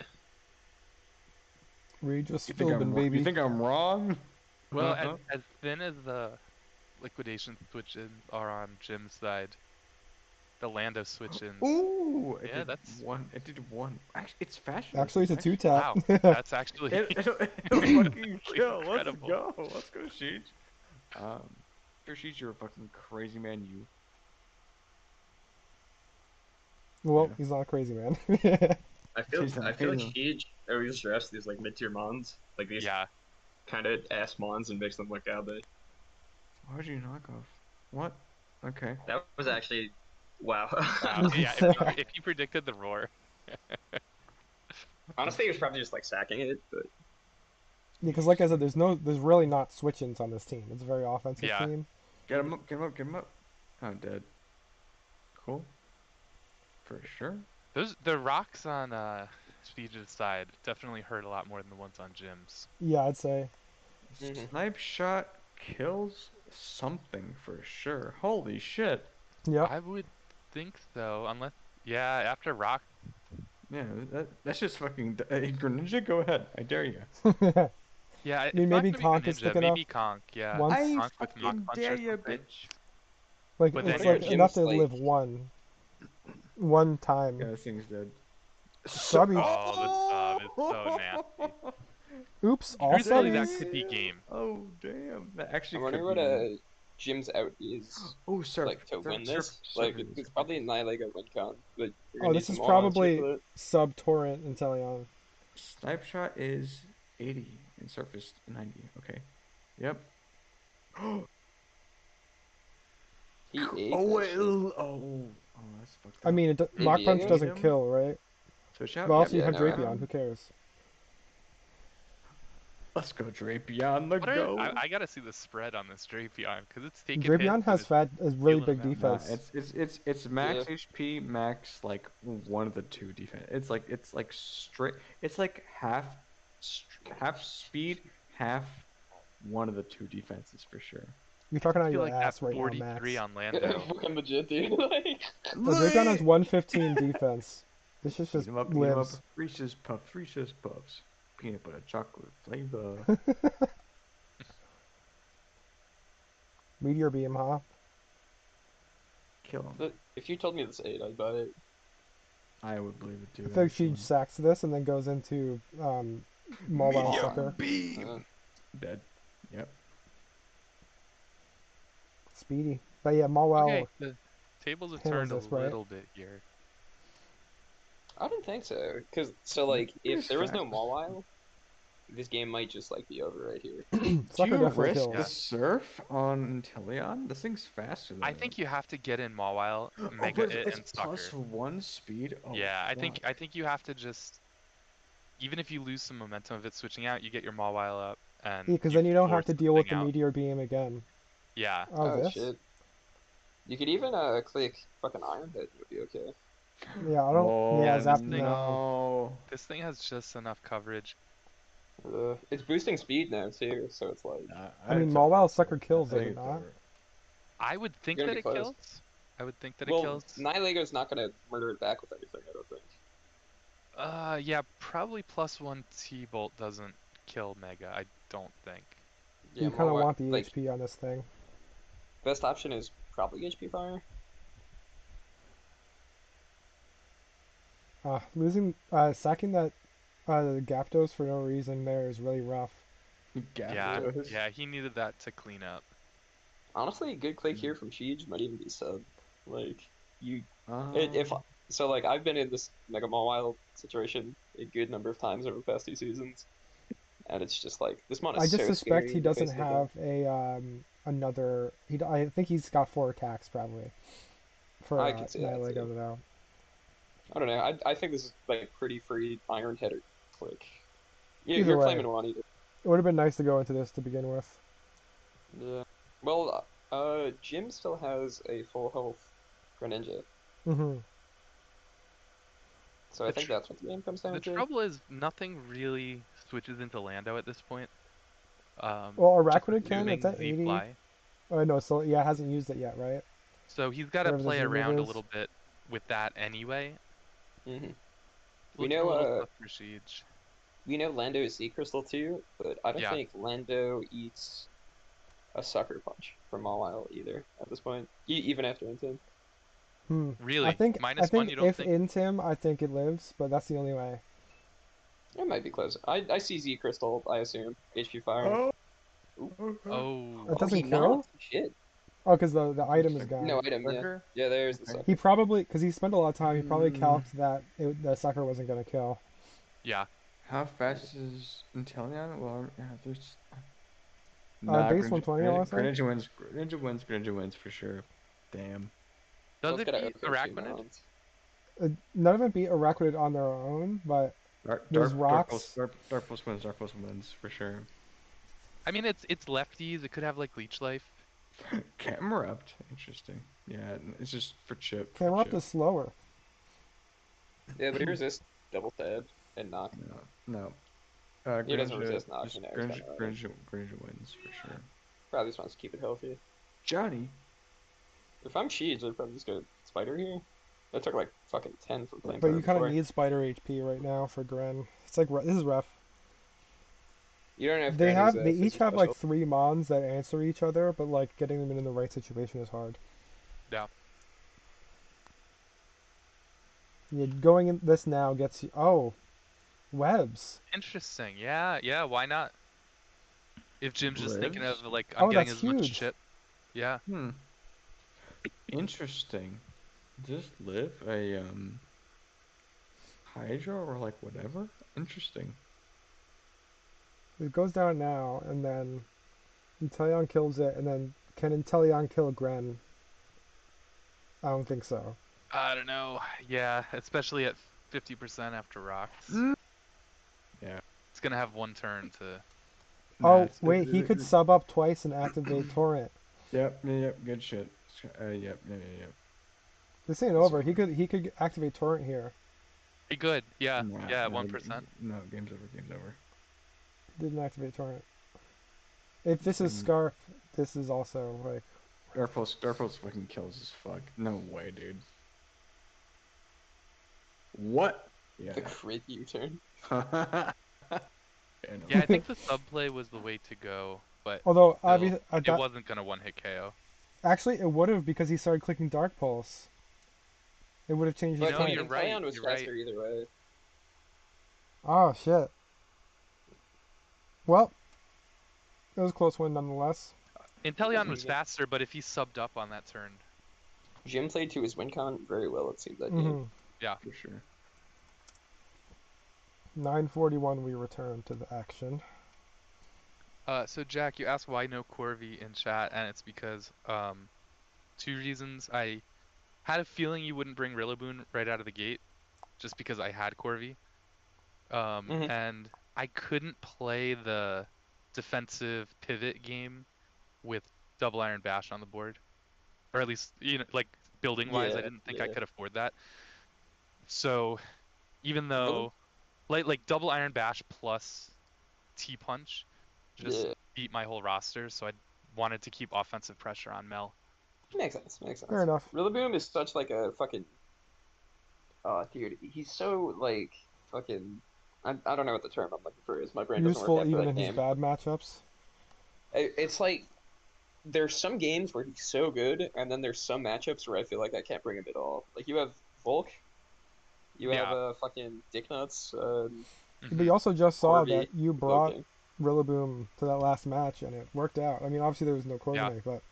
Reed just You think Philbin, I'm? You baby. think I'm wrong? Well, Uh-huh. as thin as the liquidation switch-ins are on Jim's side, the Lando switch-ins. Ooh! It Yeah, did that's one. It did one. Actually, it's faster. Actually, it's a two tap. wow. That's actually It'll fucking kill. Let's incredible. go. Let's go, Sheej. Sure, Sheej, you're a fucking crazy man. You. Well, Yeah. he's not a crazy man. I feel He's not- I feel like he's not. he always dressed these like mid-tier mons, like these Yeah. kind of ass mons, and makes them look out. But Why'd you knock off? What? Okay. that was actually wow. Wow. Yeah. If you predicted the roar. Honestly, he was probably just like sacking it, but Because, like I said, there's really not switch-ins on this team. It's a very offensive Yeah. team. Get him up. Get him up. Get him up. I'm dead. Cool. For sure. The rocks on Siege's side definitely hurt a lot more than the ones on Jim's. Yeah, I'd say. Mhm. Snipe shot kills something for sure. Holy shit. Yep. I would think so, unless yeah, after rock. Yeah, that's just fucking. Hey, Greninja, go ahead. I dare you. Yeah, I it's mean, not maybe gonna be Conk is Greninja, thick maybe enough. Conk. Yeah, Once. I Conk with Mach fucking Punch dare or you, something. bitch. Like But it's then like you're enough Jim's to like live one time. Yeah, this thing's dead. Subby. Oh, the sub is so nasty. Oops, all Truthfully, that subbies. could be game. Oh damn, that I'm actually wondering could what be game. Jim's out is Oh, surf, like to surf, win surf, this. Like surfer is it's probably a Nihilego win con, but you're Oh, gonna need this some is Mawile chip probably for that. sub torrent Inteleon. Snipe shot is 80 and surface 90. Okay. Yep. He ate Oh that wait. shit. That's fucked I up. mean, Hey Mach Punch You Diego? ate doesn't him. kill, right? Switch But out. also Yep. you Yeah, have no, I Got know. Drapion. him. Who cares? Let's go Drapion the What are go. I gotta see the spread on this Drapion because it's taking hits Drapion and has it's is really dealing big them out. Nah, defense. it's Yeah. max HP, max like one of the two defense. It's like straight. It's like half speed, half one of the two defenses for sure. You're talking I out feel your like that ass right now, 43 Max. on Lando. Fucking legit, dude. Like, No, Drapion has 115 defense. This shit Eat just 'em up, eat 'em up. lives. Reese's Puffs, peanut butter chocolate flavor. Meteor beam, huh? Kill 'em. but if you told me this ate, I'd buy it. I would believe it I too, feel like she actually. sacks this and then goes into Mobile Meteor Sucker. beam. Dead. Yep. Speedy. But yeah, Okay, Mobile the tables have handles turned a this, right? little bit here. I don't think so, cause so You like think it if is there was fast? no Mawile, this game might just like be over right here. Do Sucker you definitely risk the kills. Yeah. surf on Inteleon? This thing's faster than I it. think you have to get in Mawile, Oh, Mega but It, it's and plus Sucker. one speed. Oh, Yeah, fuck. I think you have to just even if you lose some momentum of it switching out, you get your Mawile up Yeah, and because you then you don't have force to the deal with thing the out. Meteor beam again. Yeah. Oh, Oh this? shit. You could even click fucking Iron Head and you'll be okay. Yeah, I don't. Yeah, Oh Yeah, this Zap. thing No. no. this thing has just enough coverage. It's boosting speed now too, so it's like I mean, It's over. Mobile It's Sucker over. kills, I does think it it's not? over. I would think you're gonna that be it close. kills. I would think that it Well, kills. Nihilego's not gonna murder it back with anything, I don't think. Yeah, probably plus one T-Bolt doesn't kill Mega, I don't think. Yeah, You kind of Mawile want the like HP on this thing. best option is probably HP Fire. Sacking that Gapdos for no reason there is really rough. Yeah, Gaptos. yeah, he needed that to clean up. Honestly, a good click here from Sheej might even be sub. Like you, if Um, so, like I've been in this Mega Mawile situation a good number of times over the past 2 seasons, and it's just like this mon is I just so suspect scary he in the doesn't face of the deck. have a another. I think he's got 4 attacks probably for I could see that too. Nihilego though. I don't know. I think this is like pretty free Iron Header click. Either You're way, claiming one either. it would have been nice to go into this to begin with. Yeah. Well, Jim still has a full health Greninja, Hmm. so I The think tr that's what the game comes the down to. trouble is nothing really switches into Lando at this point. Well, Just Araquanid can. It's assuming at Z 80. fly. Oh no, so yeah, hasn't used it yet, right? So he's got to Whatever the play Z move around a is. little bit with that anyway. Hmm It's We looking a know, little tough for Siege. we know Lando is Sea Crystal too, but I don't Yeah, think Lando eats a Sucker Punch from Mawile either at this point, even after Intim. Hmm. I really. think I -1, think you don't if think? in Tim, I think it lives, but that's the only way. It might be close. I see Z Crystal, I assume. HP Fire. oh, Ooh. okay. Oh, It Oh, he doesn't kill. knocked. Shit. Oh, because the item is Sucker. gone. No item, yeah. Sucker? Yeah, there's the Okay. He Sucker. probably, because he spent a lot of time, he probably Mm, calced that the sucker wasn't gonna kill. yeah. how Yeah. fast is Inteleon? Well, yeah, there's. Nah, Base 120, I want to say. Greninja wins. Greninja wins. Greninja wins for sure. Damn. Does Let's it get a beat Okoshi Araquanid? mount. None of them beat Araquanid on their own, but there's rocks. Dark Pulse wins. Dark Pulse wins for sure. I mean, it's lefties. It could have like leech life. Camerupt. Interesting. Yeah, it's just for chip. For Camera up chip. is slower. Yeah, but he resists double stab and knock. No, no. He doesn't Greninja, resist knock, just you know, he's got Greninja, no item. Greninja wins for sure. Probably just wants to keep it healthy. Johnny. If I'm Sheej, I'd probably just go Spider here. That took like fucking 10 from But Flamethrower you kind of before. need Spider HP right now for Gren. It's like this is rough. You don't know if Gren is They each Fizzy have like special. 3 mons that answer each other, but like getting them in the right situation is hard. Yeah. Going in this now gets you. Oh, webs. Interesting. Yeah, yeah. Why not? If Jim's just thinking of Lives? like, I'm Oh, getting that's as much huge. chip. Yeah. Hmm. Interesting. Does live a Hydra or like whatever? Interesting. It goes down now, and then Inteleon kills it, and then can Inteleon kill Gren? I don't think so. I don't know. Yeah, especially at 50% after rocks. Mm. Yeah. It's gonna have one turn to. Nah, Oh, wait, he could sub up twice and activate Torrent. Yep, yep, good shit. Yep, yep. This ain't So, over. He could activate Torrent here. Be good. Yeah, nah, yeah, at no, 1%. no, game's over, game's over. Didn't activate Torrent. If this is And Scarf, this is also like Darfos fucking kills as fuck. No way, dude. What? Yeah. The crit U-turn. Yeah, no. Yeah, I think the subplay was the way to go, but Although still, obviously, I it thought wasn't gonna one hit KO. actually it would have because he started clicking Dark Pulse. It would have changed his But No, type. you're right. Inteleon was You're right. faster either way. Oh shit. Well, it was a close one nonetheless. Inteleon was Yeah. faster, but if he subbed up on that turn, Jim played to his win con very well, it seemed, that game. Mm-hmm. yeah. For sure. 9:41. We return to the action. So Jack, you asked why no Corvi in chat, and it's because two reasons. I had a feeling you wouldn't bring Rillaboom right out of the gate, just because I had Corvi. Hmm. And I couldn't play the defensive pivot game with double Iron Bash on the board, or at least like building wise, I Yeah, didn't think I yeah. could afford that. So even Really? though like double Iron Bash plus T Punch just Yeah. beat my whole roster, so I wanted to keep offensive pressure on Mel. Makes sense, makes Fair sense. enough. Rillaboom is such like a fucking dude, he's so like fucking I don't know what the term I'm looking for is. My brain doesn't work Useful after even that in his game. bad matchups. It's like there's some games where he's so good, and then there's some matchups where I feel like I can't bring him at all. Like you have Volk, you have Yeah. fucking Dicknuts, But Hmm. you also just saw Corby, that you brought Invoking. Rillaboom to that last match, and it worked out. I mean, obviously there was no Yeah. Corviknight, but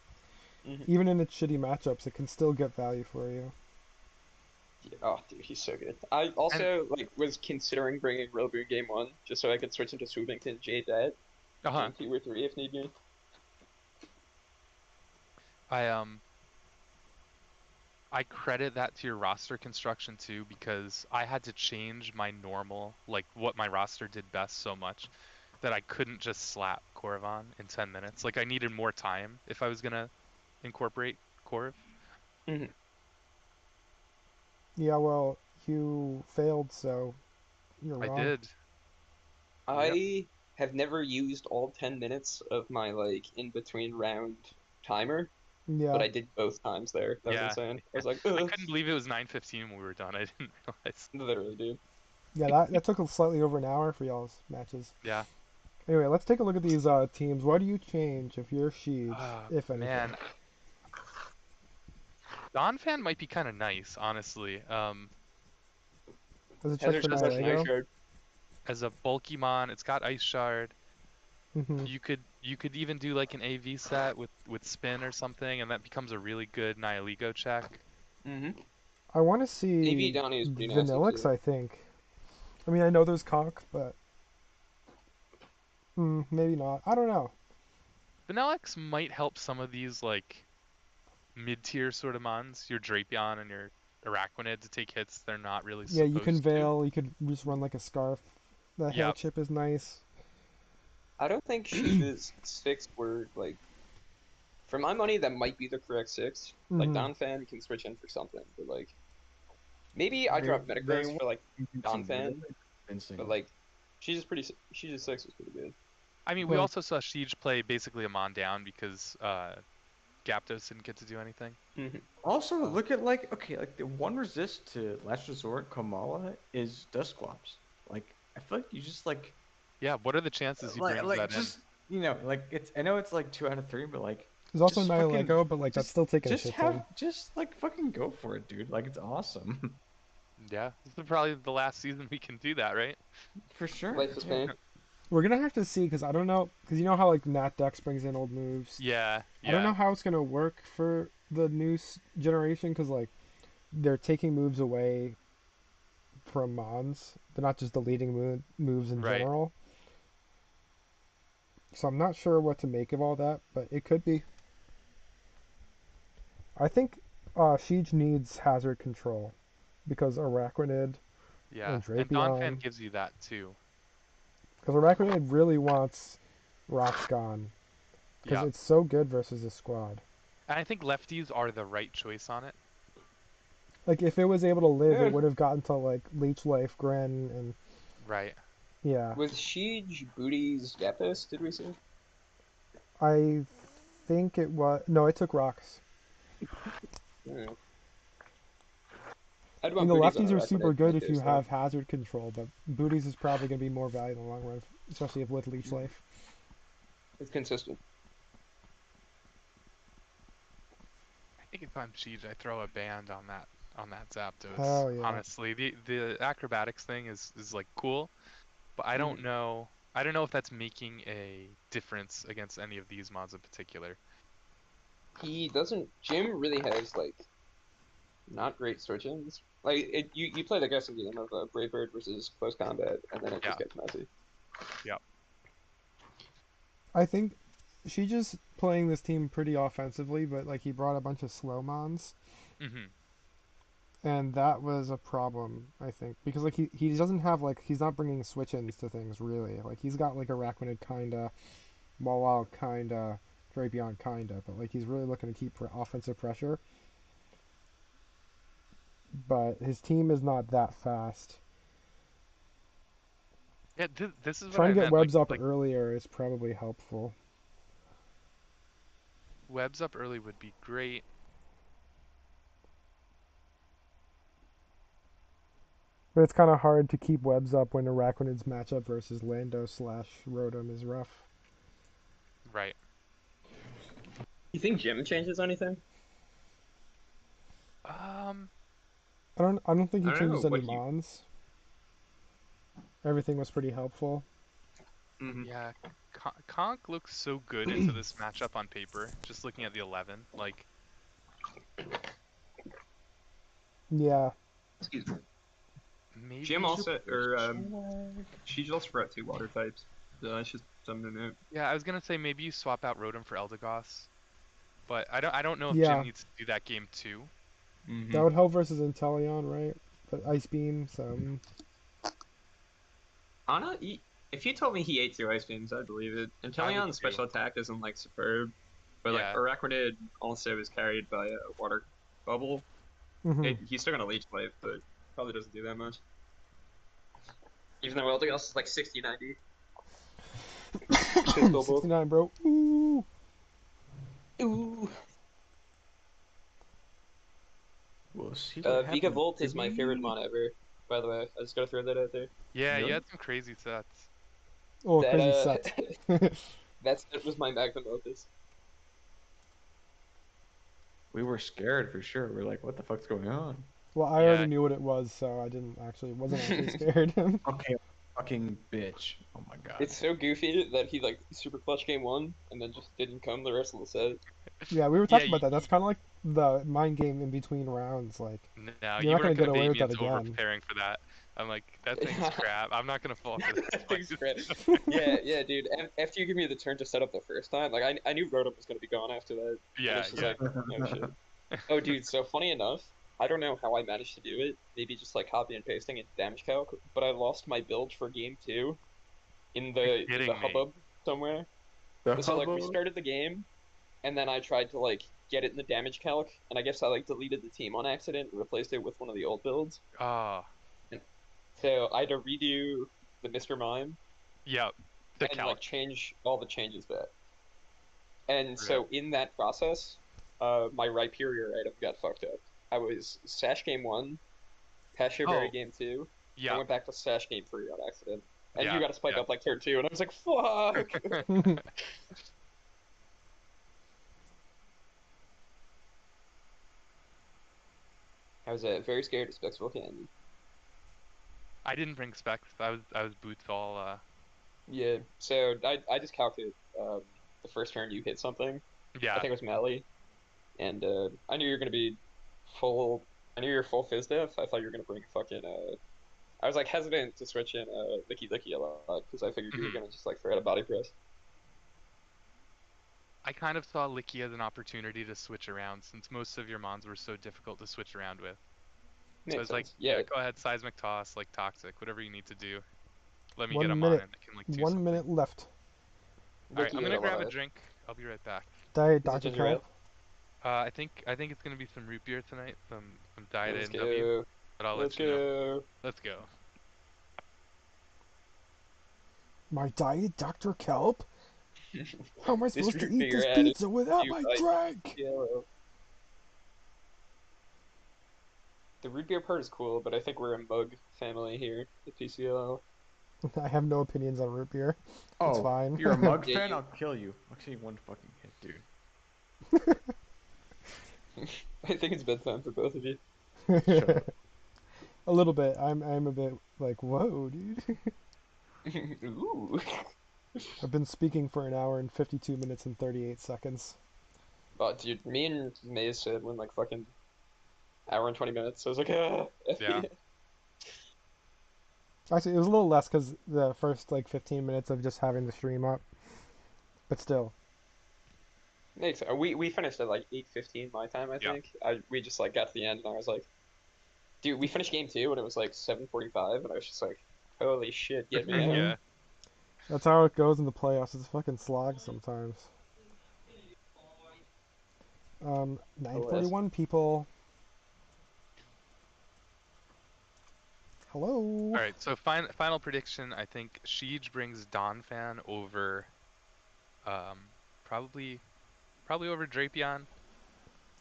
Hmm. even in its shitty matchups, it can still get value for you. Yeah, oh, dude, he's so good. I And also like was considering bringing Rillaboom game one just so I could switch into Swoopington, Jade that, uh-huh. game two or three if need be. I I credit that to your roster construction too because I had to change my normal, like what my roster did best so much that I couldn't just slap Korriban in 10 minutes. Like I needed more time if I was gonna incorporate Korv. Hmm. Yeah, well, you failed, so you're I wrong. did. Yep. I have never used all 10 minutes of my like in between round timer, but Yeah, I did both times there. That was Yeah. insane. I was like, I ugh, couldn't believe it was 9:15 when we were done. I didn't realize. literally, dude. yeah, that took slightly over an hour for y'all's matches. Yeah. Anyway, let's take a look at these teams. What do you change if you're Sheej, if anything? Man, Donphan might be kind of nice, honestly. Does it check Heather for just has an ice Nihilego? shard. As a bulky mon, it's got Ice Shard. Hmm. You could even do like an AV set with spin or something, and that becomes a really good Nihilego check. Mm-hmm. I want to AV see Donnie is pretty nasty Vanillix, too. I think. I mean, I know there's Conk, but maybe not. I don't know. Vanillix might help some of these like mid-tier sort of mons, your Drapion and your Araquanid to take hits they're not really Yeah, you can supposed to. Veil, you could just run like a Scarf. The Hail Yep. Chip is nice. I don't think Sheeva's six were like, for my money, that might be the correct six. Like Hmm. Don Fan can switch in for something, but like maybe I They drop they Metagross were for like Don convincing. They were Fan, but convincing. like she's a six was pretty good. I mean, we Like, also saw Siege play basically a mon down because Gyaptos didn't get to do anything. Hmm. Also, look at like okay, like the one resist to Last Resort Kamala is Dusclops. Like I feel like you just Yeah, what are the chances he brings that in? just like it's I know it's like 2 out of 3, but like there's also just fucking Nihilego, but like that's just still taking a just shit ton. have just like fucking go for it, dude. Like it's awesome. Yeah, this is probably the last season we can do that, right? For sure. Life is Yeah. pain. We're gonna have to see because I don't know because you know how like Nat Dex brings in old moves. Yeah, I don't know yeah, how it's gonna work for the new generation because like they're taking moves away from Mons. They're not just deleting moves in right. general. So I'm not sure what to make of all that, but it could be. I think Siege needs hazard control because Araquanid Yeah, and and Donphan Drapion. gives you that too. Because Araquanid really wants Rocks gone because Yeah, it's so good versus a squad. and I think lefties are the right choice on it. Like if it was able to live, it Yeah. would have gotten to like Leech Life, Gren, and Right. yeah. With Siege, Booties, Yapis, did we see? I think it was no, it took Rocks. Yeah. I'd I mean, want the Booties on lefties a are record super in good that if you case, though. have hazard control, but Booties is probably going to be more valuable in the long run, especially if with Leech Life. It's consistent. I think if I'm Siege, I throw a band on that Zapdos. Oh yeah. Honestly, the acrobatics thing is like cool, but I don't Mhm. know. I don't know if that's making a difference against any of these mods in particular. He doesn't. Jim really has like not great switch-ins. Like you play the guessing game of Brave Bird versus close combat, and then it just Yeah. gets messy. Yep. I think she just playing this team pretty offensively, but like he brought a bunch of slow mons, Mhm. and that was a problem, I think, because like he doesn't have like he's not bringing switch-ins to things really. Like he's got like a Araquanid kinda, Mawile kinda, Drapion kinda, but like he's really looking to keep offensive pressure. But his team is not that fast. Yeah. This is what Trying to I get meant. webs up Like earlier is probably helpful. webs up early would be great. But it's kind of hard to keep webs up when Araquanid's matchup versus Lando slash Rotom is rough. Right. You think Jim changes anything? Um. I don't think he I don't know changes any what you. mons. Everything was pretty helpful. Mhm. Yeah. Conk looks so good into this matchup on paper. Just looking at the 11, like Yeah. Excuse me. Jim maybe. also, or Check. she just brought two water types. So that's just something to note. Yeah, I was gonna say maybe you swap out Rotom for Eldegoss, but I don't know if Jim Yeah. needs to do that game too. That Mm-hmm. would help versus Inteleon, right? But Ice Beam, so Anna, if you told me he ate two ice beams, I'd believe it. And I would Teleon's too. special attack isn't like superb, but like Yeah. Araquanid also is carried by a water bubble. hmm He's still gonna leech life, but probably doesn't do that much. Even though everything else is like 60, 90. Pistol both. 69, bro. Ooh. Ooh. We'll see what Vika happens. Volt is my favorite Baby. mon ever, by the way. I just gotta throw that out there. Yeah, you Really? had some crazy sets. Oh, That crazy sets. that was my magnum opus. We were scared for sure. We are like, what the fuck's going on? Well, I already Yeah. knew what it was, so I wasn't actually scared. Okay, fucking bitch. Oh my god. It's so goofy that he like super clutch game one and then just didn't come the rest of the set. Yeah, we were Yeah, talking about that. That's kind of like the mind game in between rounds. Like, no, you're you not gonna weren't get gonna away bait with me that into over again. preparing for that. I'm like, that thing's crap. I'm not gonna fall for this Things twice. great. Yeah, yeah, dude. After you give me the turn to set up the first time, like I knew Rotom was gonna be gone after that, and Yeah, it's just yeah. like, oh shit. Oh, dude. So funny enough, I don't know how I managed to do it. Maybe just like copy and pasting it damage calc, but I lost my build for game two You're in the kidding me. hubbub somewhere. The So like we hubbub. started the game, and then I tried to like get it in the damage calc, and I guess I like deleted the team on accident and replaced it with one of the old builds. Oh, And so I had to redo the Mr. Mime yep. The and calc. like change all the changes back. And Rip. so in that process, my Rhyperior item got fucked up. I was Sash game one, Pasture Berry Oh, game two. I yep. went back to Sash game three on accident. And you Yeah, got to spike yeah. up like turn two, and I was like, fuck! I was very scared of Spexville Canyon. I didn't bring specs. I was boots all. Yeah. So I just calculated the first turn you hit something. I Yeah. think it was melee, and I knew you were gonna be full. I knew you were full fizz def. I thought you were gonna bring fucking. I was like hesitant to switch in Licky Licky a lot because I figured you were hmm gonna just like throw out a body press. I kind of saw Licky as an opportunity to switch around since most of your mons were so difficult to switch around with. So I Makes was like, sense. yeah, Yeah. go ahead, seismic toss, like toxic, whatever you need to do. Let me get a One mon minute. in that can like do 1 minute something. left. All right, I'm Licky ate gonna a grab a lot. drink. I'll be right back. Diet Is it Dr. ginger Kelp. ale? I think it's gonna be some root beer tonight, some diet Let's A&W, go. but I'll Let's let you know. go. Let's go. My diet Dr. Kelp? How am I This supposed to root eat beer this added pizza without to my drink? yellow. The root beer part is cool, but I think we're a mug family here at Pcll. I have no opinions on root beer. It's Oh, fine. you're a mug Yeah, fan? you. I'll kill you. I'll kill you one fucking hit, dude. I think it's bedtime for both of you. Shut up. A little bit. I'm a bit like, whoa, dude. Ooh. I've been speaking for an hour and 52 minutes and 38 seconds. Oh, dude, me and Maze said when like fucking hour and 20 minutes. So I was like, ah, Yeah. FPS. Actually, it was a little less because the first like 15 minutes of just having the stream up, but still. Makes sense. We finished at like 8:15 my time, I Yeah. think. We just like got to the end and I was like, dude, we finished game two and it was like 7:45 and I was just like, holy shit, get me out. Hmm. Yeah. That's how it goes in the playoffs. It's a fucking slog sometimes. OS. 9:41 people. Hello. All right. So final prediction. I think Siege brings Donphan over, um, probably probably over Drapion.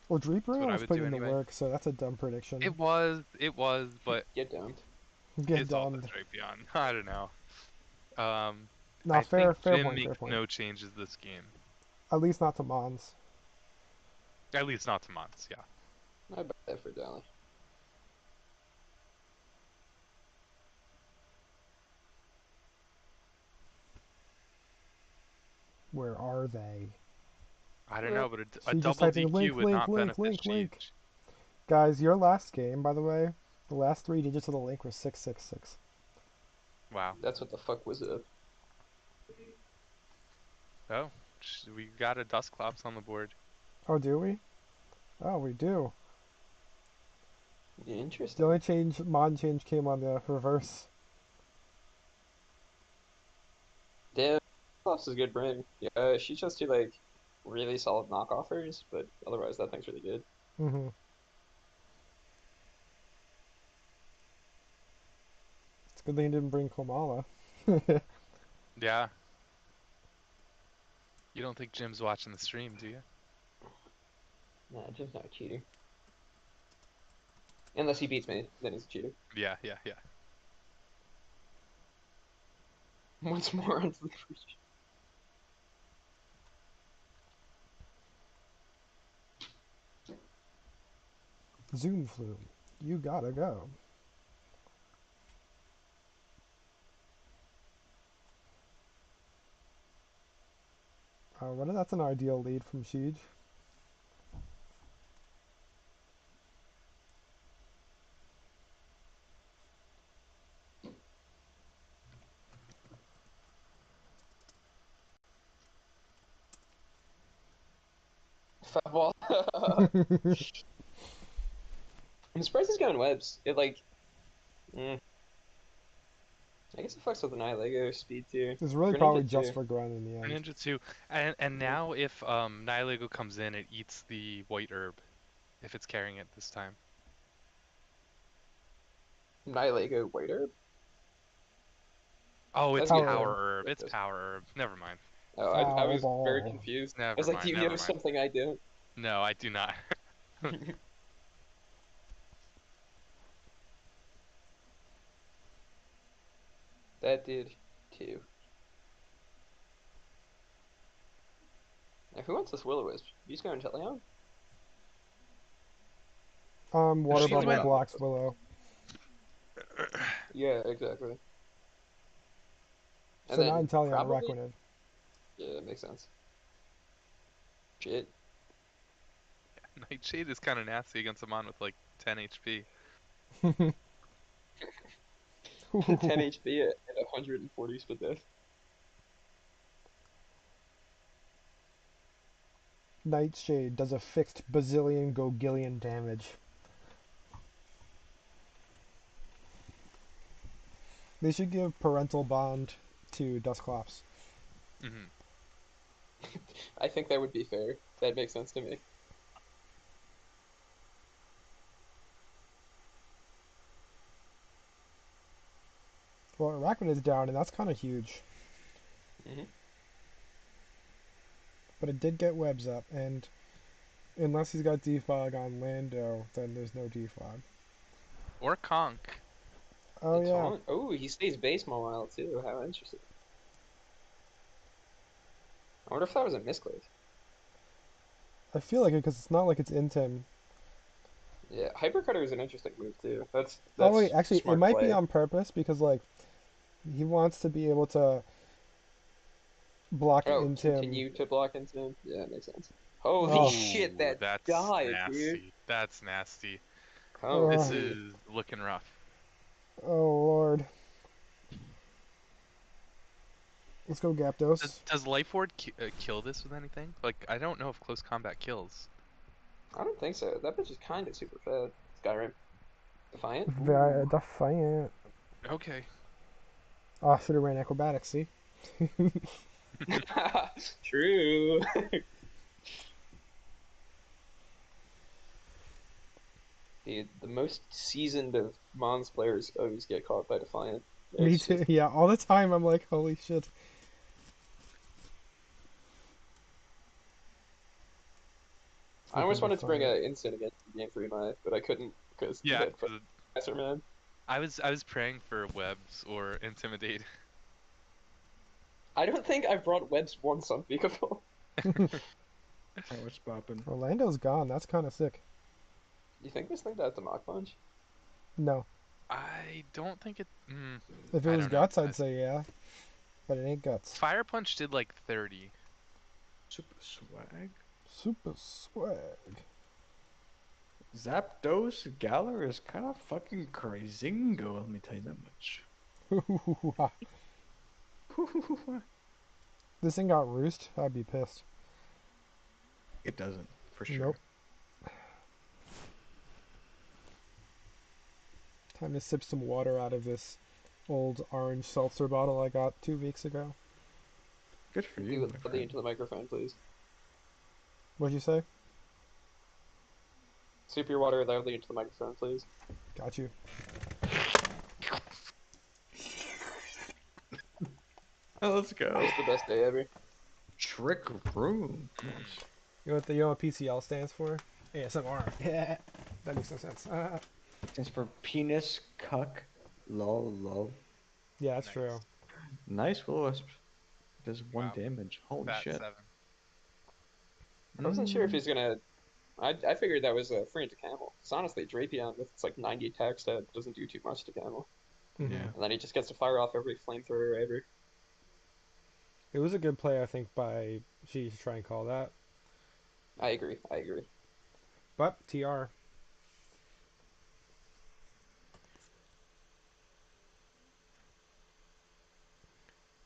Well, That's what Dreeper I was would putting do in the anyway. work, so that's a dumb prediction. It was, but Get domed. Get it's also dumbed. Drapion. I don't know. Um, Nah, I think fair Jim point, fair makes point. no changes this game. At least not to Mons. At least not to Mons. Yeah. I bet that for Dally. Where are they? I don't know, but a She just double typing DQ link, would link, not link, benefit link, link. Siege. Guys, your last game, by the way, the last three digits of the link were 666. Wow. That's what the fuck was up. Oh, we got a Dustclops on the board. Oh, do we? Oh, we do. The Interesting. only change, mod change came on the reverse. Damn, Lost is a good bring. Yeah, she chose two like really solid knock offers, but otherwise that thing's really good. Hmm. It's a good thing you didn't bring Komala. Yeah. You don't think Jim's watching the stream, do you? Nah, Jim's not a cheater. Unless he beats me, then he's a cheater. Yeah, yeah, yeah. Once more onto the first. Zoom flume. You gotta go. Well, that's an ideal lead from Siege. Foul ball. I'm surprised he's going webs. It like, mm, I guess it fucks with the Lego speed too. It's really probably Greninja just too. for Grunt in the end. Ninja 2. And Yeah. now if Nihilego comes in, it eats the white herb if it's carrying it this time. Lego White Herb. Oh, it's That's a good Power pick. herb. power herb. Yeah, It's that's- power herb. Never mind. Oh, I Foul was very ball. confused. I was Never like, do mind. you Never know mind. something I don't? No, I do not. That did too. Now, who wants this Will-O-Wisp? You just going Teleon? Water She's bubble went. blocks Willow. Yeah, exactly. And So not then Inteleon, probably, Araquanid. yeah, that makes sense. Shit. Nightshade is kind of nasty against a mon with like 10 HP. 10 HP at 140 split death. Nightshade does a fixed bazillion gogillion damage. They should give parental bond to Dusclops. Hmm. I think that would be fair. That makes sense to me. Well, Araquanid's down, and that's kind of huge. Hmm. But it did get webs up, and unless he's got defog on Lando, then there's no defog. Or Conk. Oh A yeah, taunt? Oh, he stays base more while too. How interesting. I wonder if that was a misclick. I feel like it because it's not like it's Intim. Yeah, Hypercutter is an interesting move too. That's Oh wait, that's actually, it smart might be play. on purpose because like he wants to be able to block Oh, Intim. continue to block into him. Yeah, that makes sense. Holy Oh, shit, Ooh, that that's died, dude. nasty. That's nasty. This oh, Holy. is looking rough. oh Lord. Let's go Does, Gapdos. does Life Ward kill this with anything? Like, I don't know if close combat kills. I don't think so. That bitch is kind of super fed. Skyrim. Defiant? Very Ooh. defiant. Okay. Ah, should have ran acrobatics. See. True. The most seasoned of Mons players always get caught by Defiant. Me It's too. just Yeah, all the time. I'm like, holy shit. I Freaking almost wanted to bring defiant. a instant against Game 3 my, but I couldn't because he Yeah, had 'cause Professor Man. I was praying for webs or intimidate. I don't think I've brought webs once on Pcll. Oh, what's popping? Orlando's gone. That's kind of sick. You think this thing does the Mach Punch? No, I don't think it. if it I was don't know. guts, I'd say yeah, but it ain't guts. Fire Punch did like 30. Super swag. Super swag. Zapdos Galar is kind of fucking crazingo, let me tell you that much. This thing got roost. I'd be pissed. It doesn't, for Nope. sure. Time to sip some water out of this old orange seltzer bottle I got 2 weeks ago. Good for you, You my loudly friend. into the microphone, please. What'd you say? Sip your water loudly into the microphone, please. Got you. Oh, let's go. It's the best day ever. Trick room. Mm, Nice. You know what PCL stands for? ASMR. Yeah. That makes no sense. Stands for penis cuck lol lol. Yeah, that's true. nice. Nice Willisp. Does one Wow. damage. Holy Fat shit. 7. I wasn't sure if Mm. he's gonna. I figured that was free into Camel. Because honestly, Drapion with its like 90 attack stat doesn't do too much to Camel. Hmm. Yeah. And then he just gets to fire off every flamethrower ever. It was a good play, I think, by G to try and call that. I agree. I agree. But TR.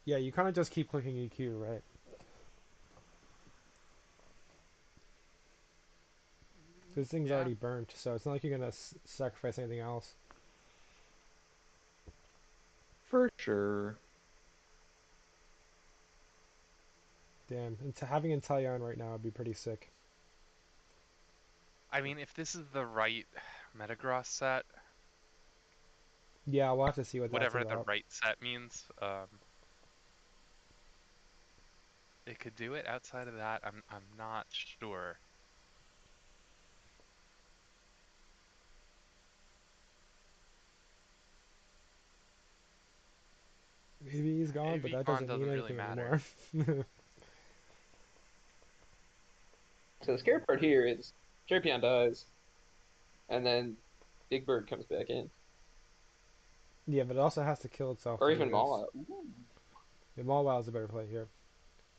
Yeah, you kind of just keep clicking EQ, right? This thing's Yeah. already burnt, so it's not like you're gonna sacrifice anything else. For sure. Damn, and having Inteleon right now would be pretty sick. I mean, if this is the right Metagross set, Yeah, we'll have to see what that's whatever the about. right set means, it could do it. Outside of that, I'm not sure. Maybe he's gone, but Maybe that Vaughn doesn't mean doesn't really anything matter. anymore. So the scary part here is Drapion dies, and then Big Bird comes back in. Yeah, but it also has to kill itself Or to do even this. Mala. Ooh. Yeah, Mawile is a better play here.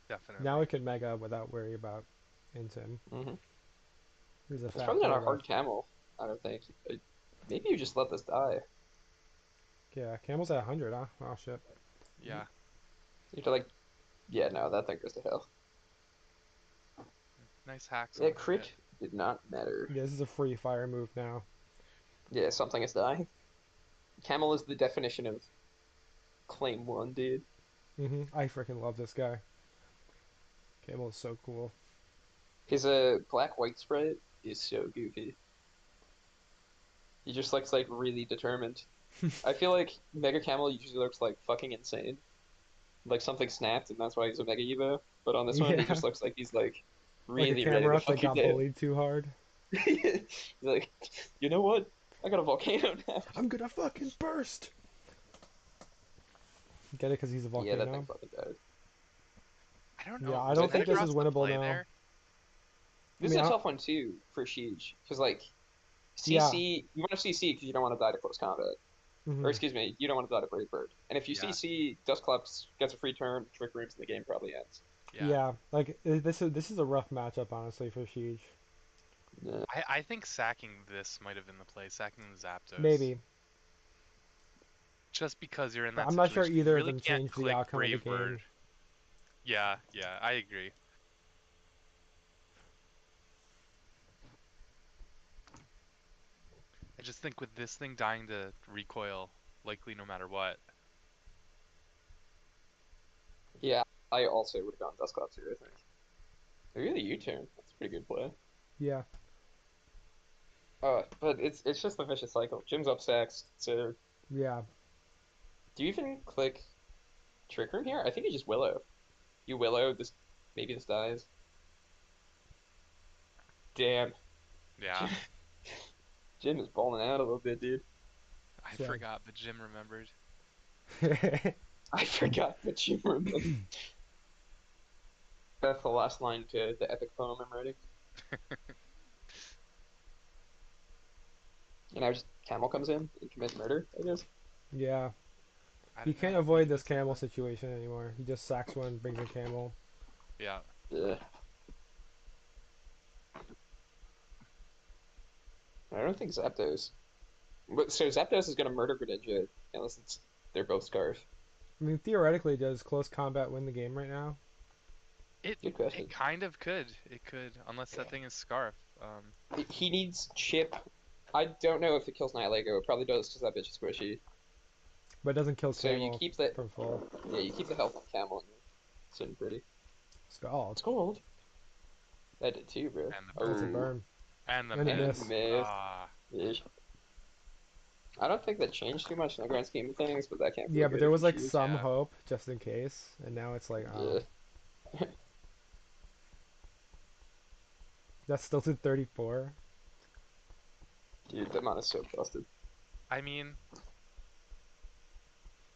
Now Definitely. we can Mega without worry about Intim. Hmm. He's a It's fat probably not a Florida. hard camel. I don't think. Maybe you just let this die. Yeah, Camel's at 100, huh? Oh shit. Yeah. You have to like, yeah, no, that thing goes to hell. Nice hacks Yeah, on the shit. crit did not matter. Yeah, this is a free fire move now. Yeah, something is dying. Camel is the definition of claim one, dude. I freaking love this guy. Camel is so cool. His black white sprite is so goofy. He just looks like really determined. I feel like Mega Camel usually looks like fucking insane. Like something snapped and that's why he's a Mega Evo. But on this one he Yeah, just looks like he's like like a really ready to camera up that fucking got dip. bullied too hard. He's like, you know what? I got a volcano now. I'm gonna fucking burst. Get it? Because he's a Yeah, that thing volcano. fucking died. I don't Yeah, know. I So I Do don't think think this is Metagross the winnable play now. there? I this is mean, a tough one too for Sheej. Because like yeah. CC, you want to CC because you don't want to die to close combat. Or hmm excuse me, you don't want to die to Brave Bird. And if you Yeah. CC, Dustclops gets a free turn, Trick Rooms, and the game probably ends. Yeah. Yeah, like this is a rough matchup honestly for Siege. Yeah. I think sacking this might have been the play, sacking the Zapdos. Maybe, Just because you're in but that I'm not sure situation. You either of really them can't changed the click outcome of the Brave Bird. game. Yeah, yeah, I agree. I just think with this thing dying to recoil, likely no matter what. Yeah, I also would have gone Dustclops here, I think. Maybe the U-turn. That's a pretty good play. Yeah, But it's just the vicious cycle. Jim's up sacks, so yeah. do you even click Trick Room here? I think you just Willow. You Willow, this maybe this dies. Damn. Yeah, Jim, Jim is balling out a little bit, dude. I So forgot, but Jim remembered. I forgot what Jim remembered. That's the last line to the epic poem I'm writing. And now just Camel comes in and commits murder, I guess. yeah. I You don't can't know. avoid Maybe this that's the camel play. situation anymore. He just sacks one, brings a camel. Yeah. Yeah. I don't think Zapdos. But so Zapdos is gonna murder Greninja unless they're both Scarf. I mean, theoretically, does close combat win the game right now? It Good it question. kind of could. It could, unless that thing is Scarf. He needs Chip. I don't know if it kills Nihilego. It probably does because that bitch is squishy. But it doesn't kill So you camel keep the from full. yeah you keep the health of Camel in there. Sitting pretty. Scald. It's gold. That did too, bro. And the That's a burn. Oh, burn. And the And a and myth. miss. myth. Ah. Ish. I don't think that changed too much in the grand scheme of things, but that can't Yeah, feel but good there if was you're like Sheesh. some Yeah. hope just in case, and now it's like, oh, Yeah. that's still to 34. Dude, that mod is so busted. I mean,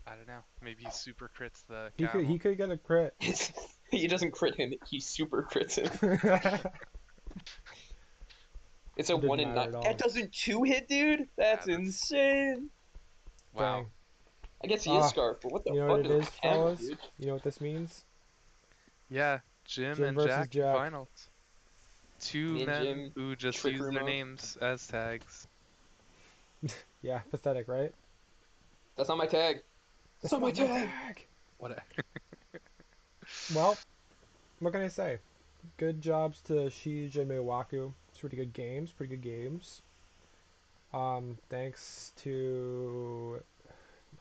I don't know. Maybe he super crits the He camel. could get a crit. He doesn't crit him, he super crits him. It It's a one didn't in matter nine. at That all. doesn't two hit, dude? Yeah, That's that's insane. wow. Dang. I guess he is Ah, Scarf, but what the you know what fuck it is a is, camel, fellas? dude? You know what this means? Yeah, Jim Jim and versus Jack in Jack. finals. Two Me and men Jim, who just trick use room their mode. names as tags. Yeah, pathetic, right? That's not my tag. That's That's not my not my tag. tag. What a Well, what can I say? Good jobs to Shij and Miwaku. It's pretty good games. Pretty good games. Thanks to.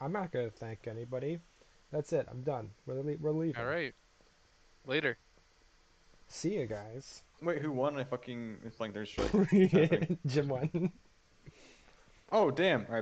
I'm not gonna thank anybody. That's it. I'm done. We're All leaving. right. Later. See you guys. Wait, who won? I fucking it's like there's shit happening. Jim won. Oh damn! All right.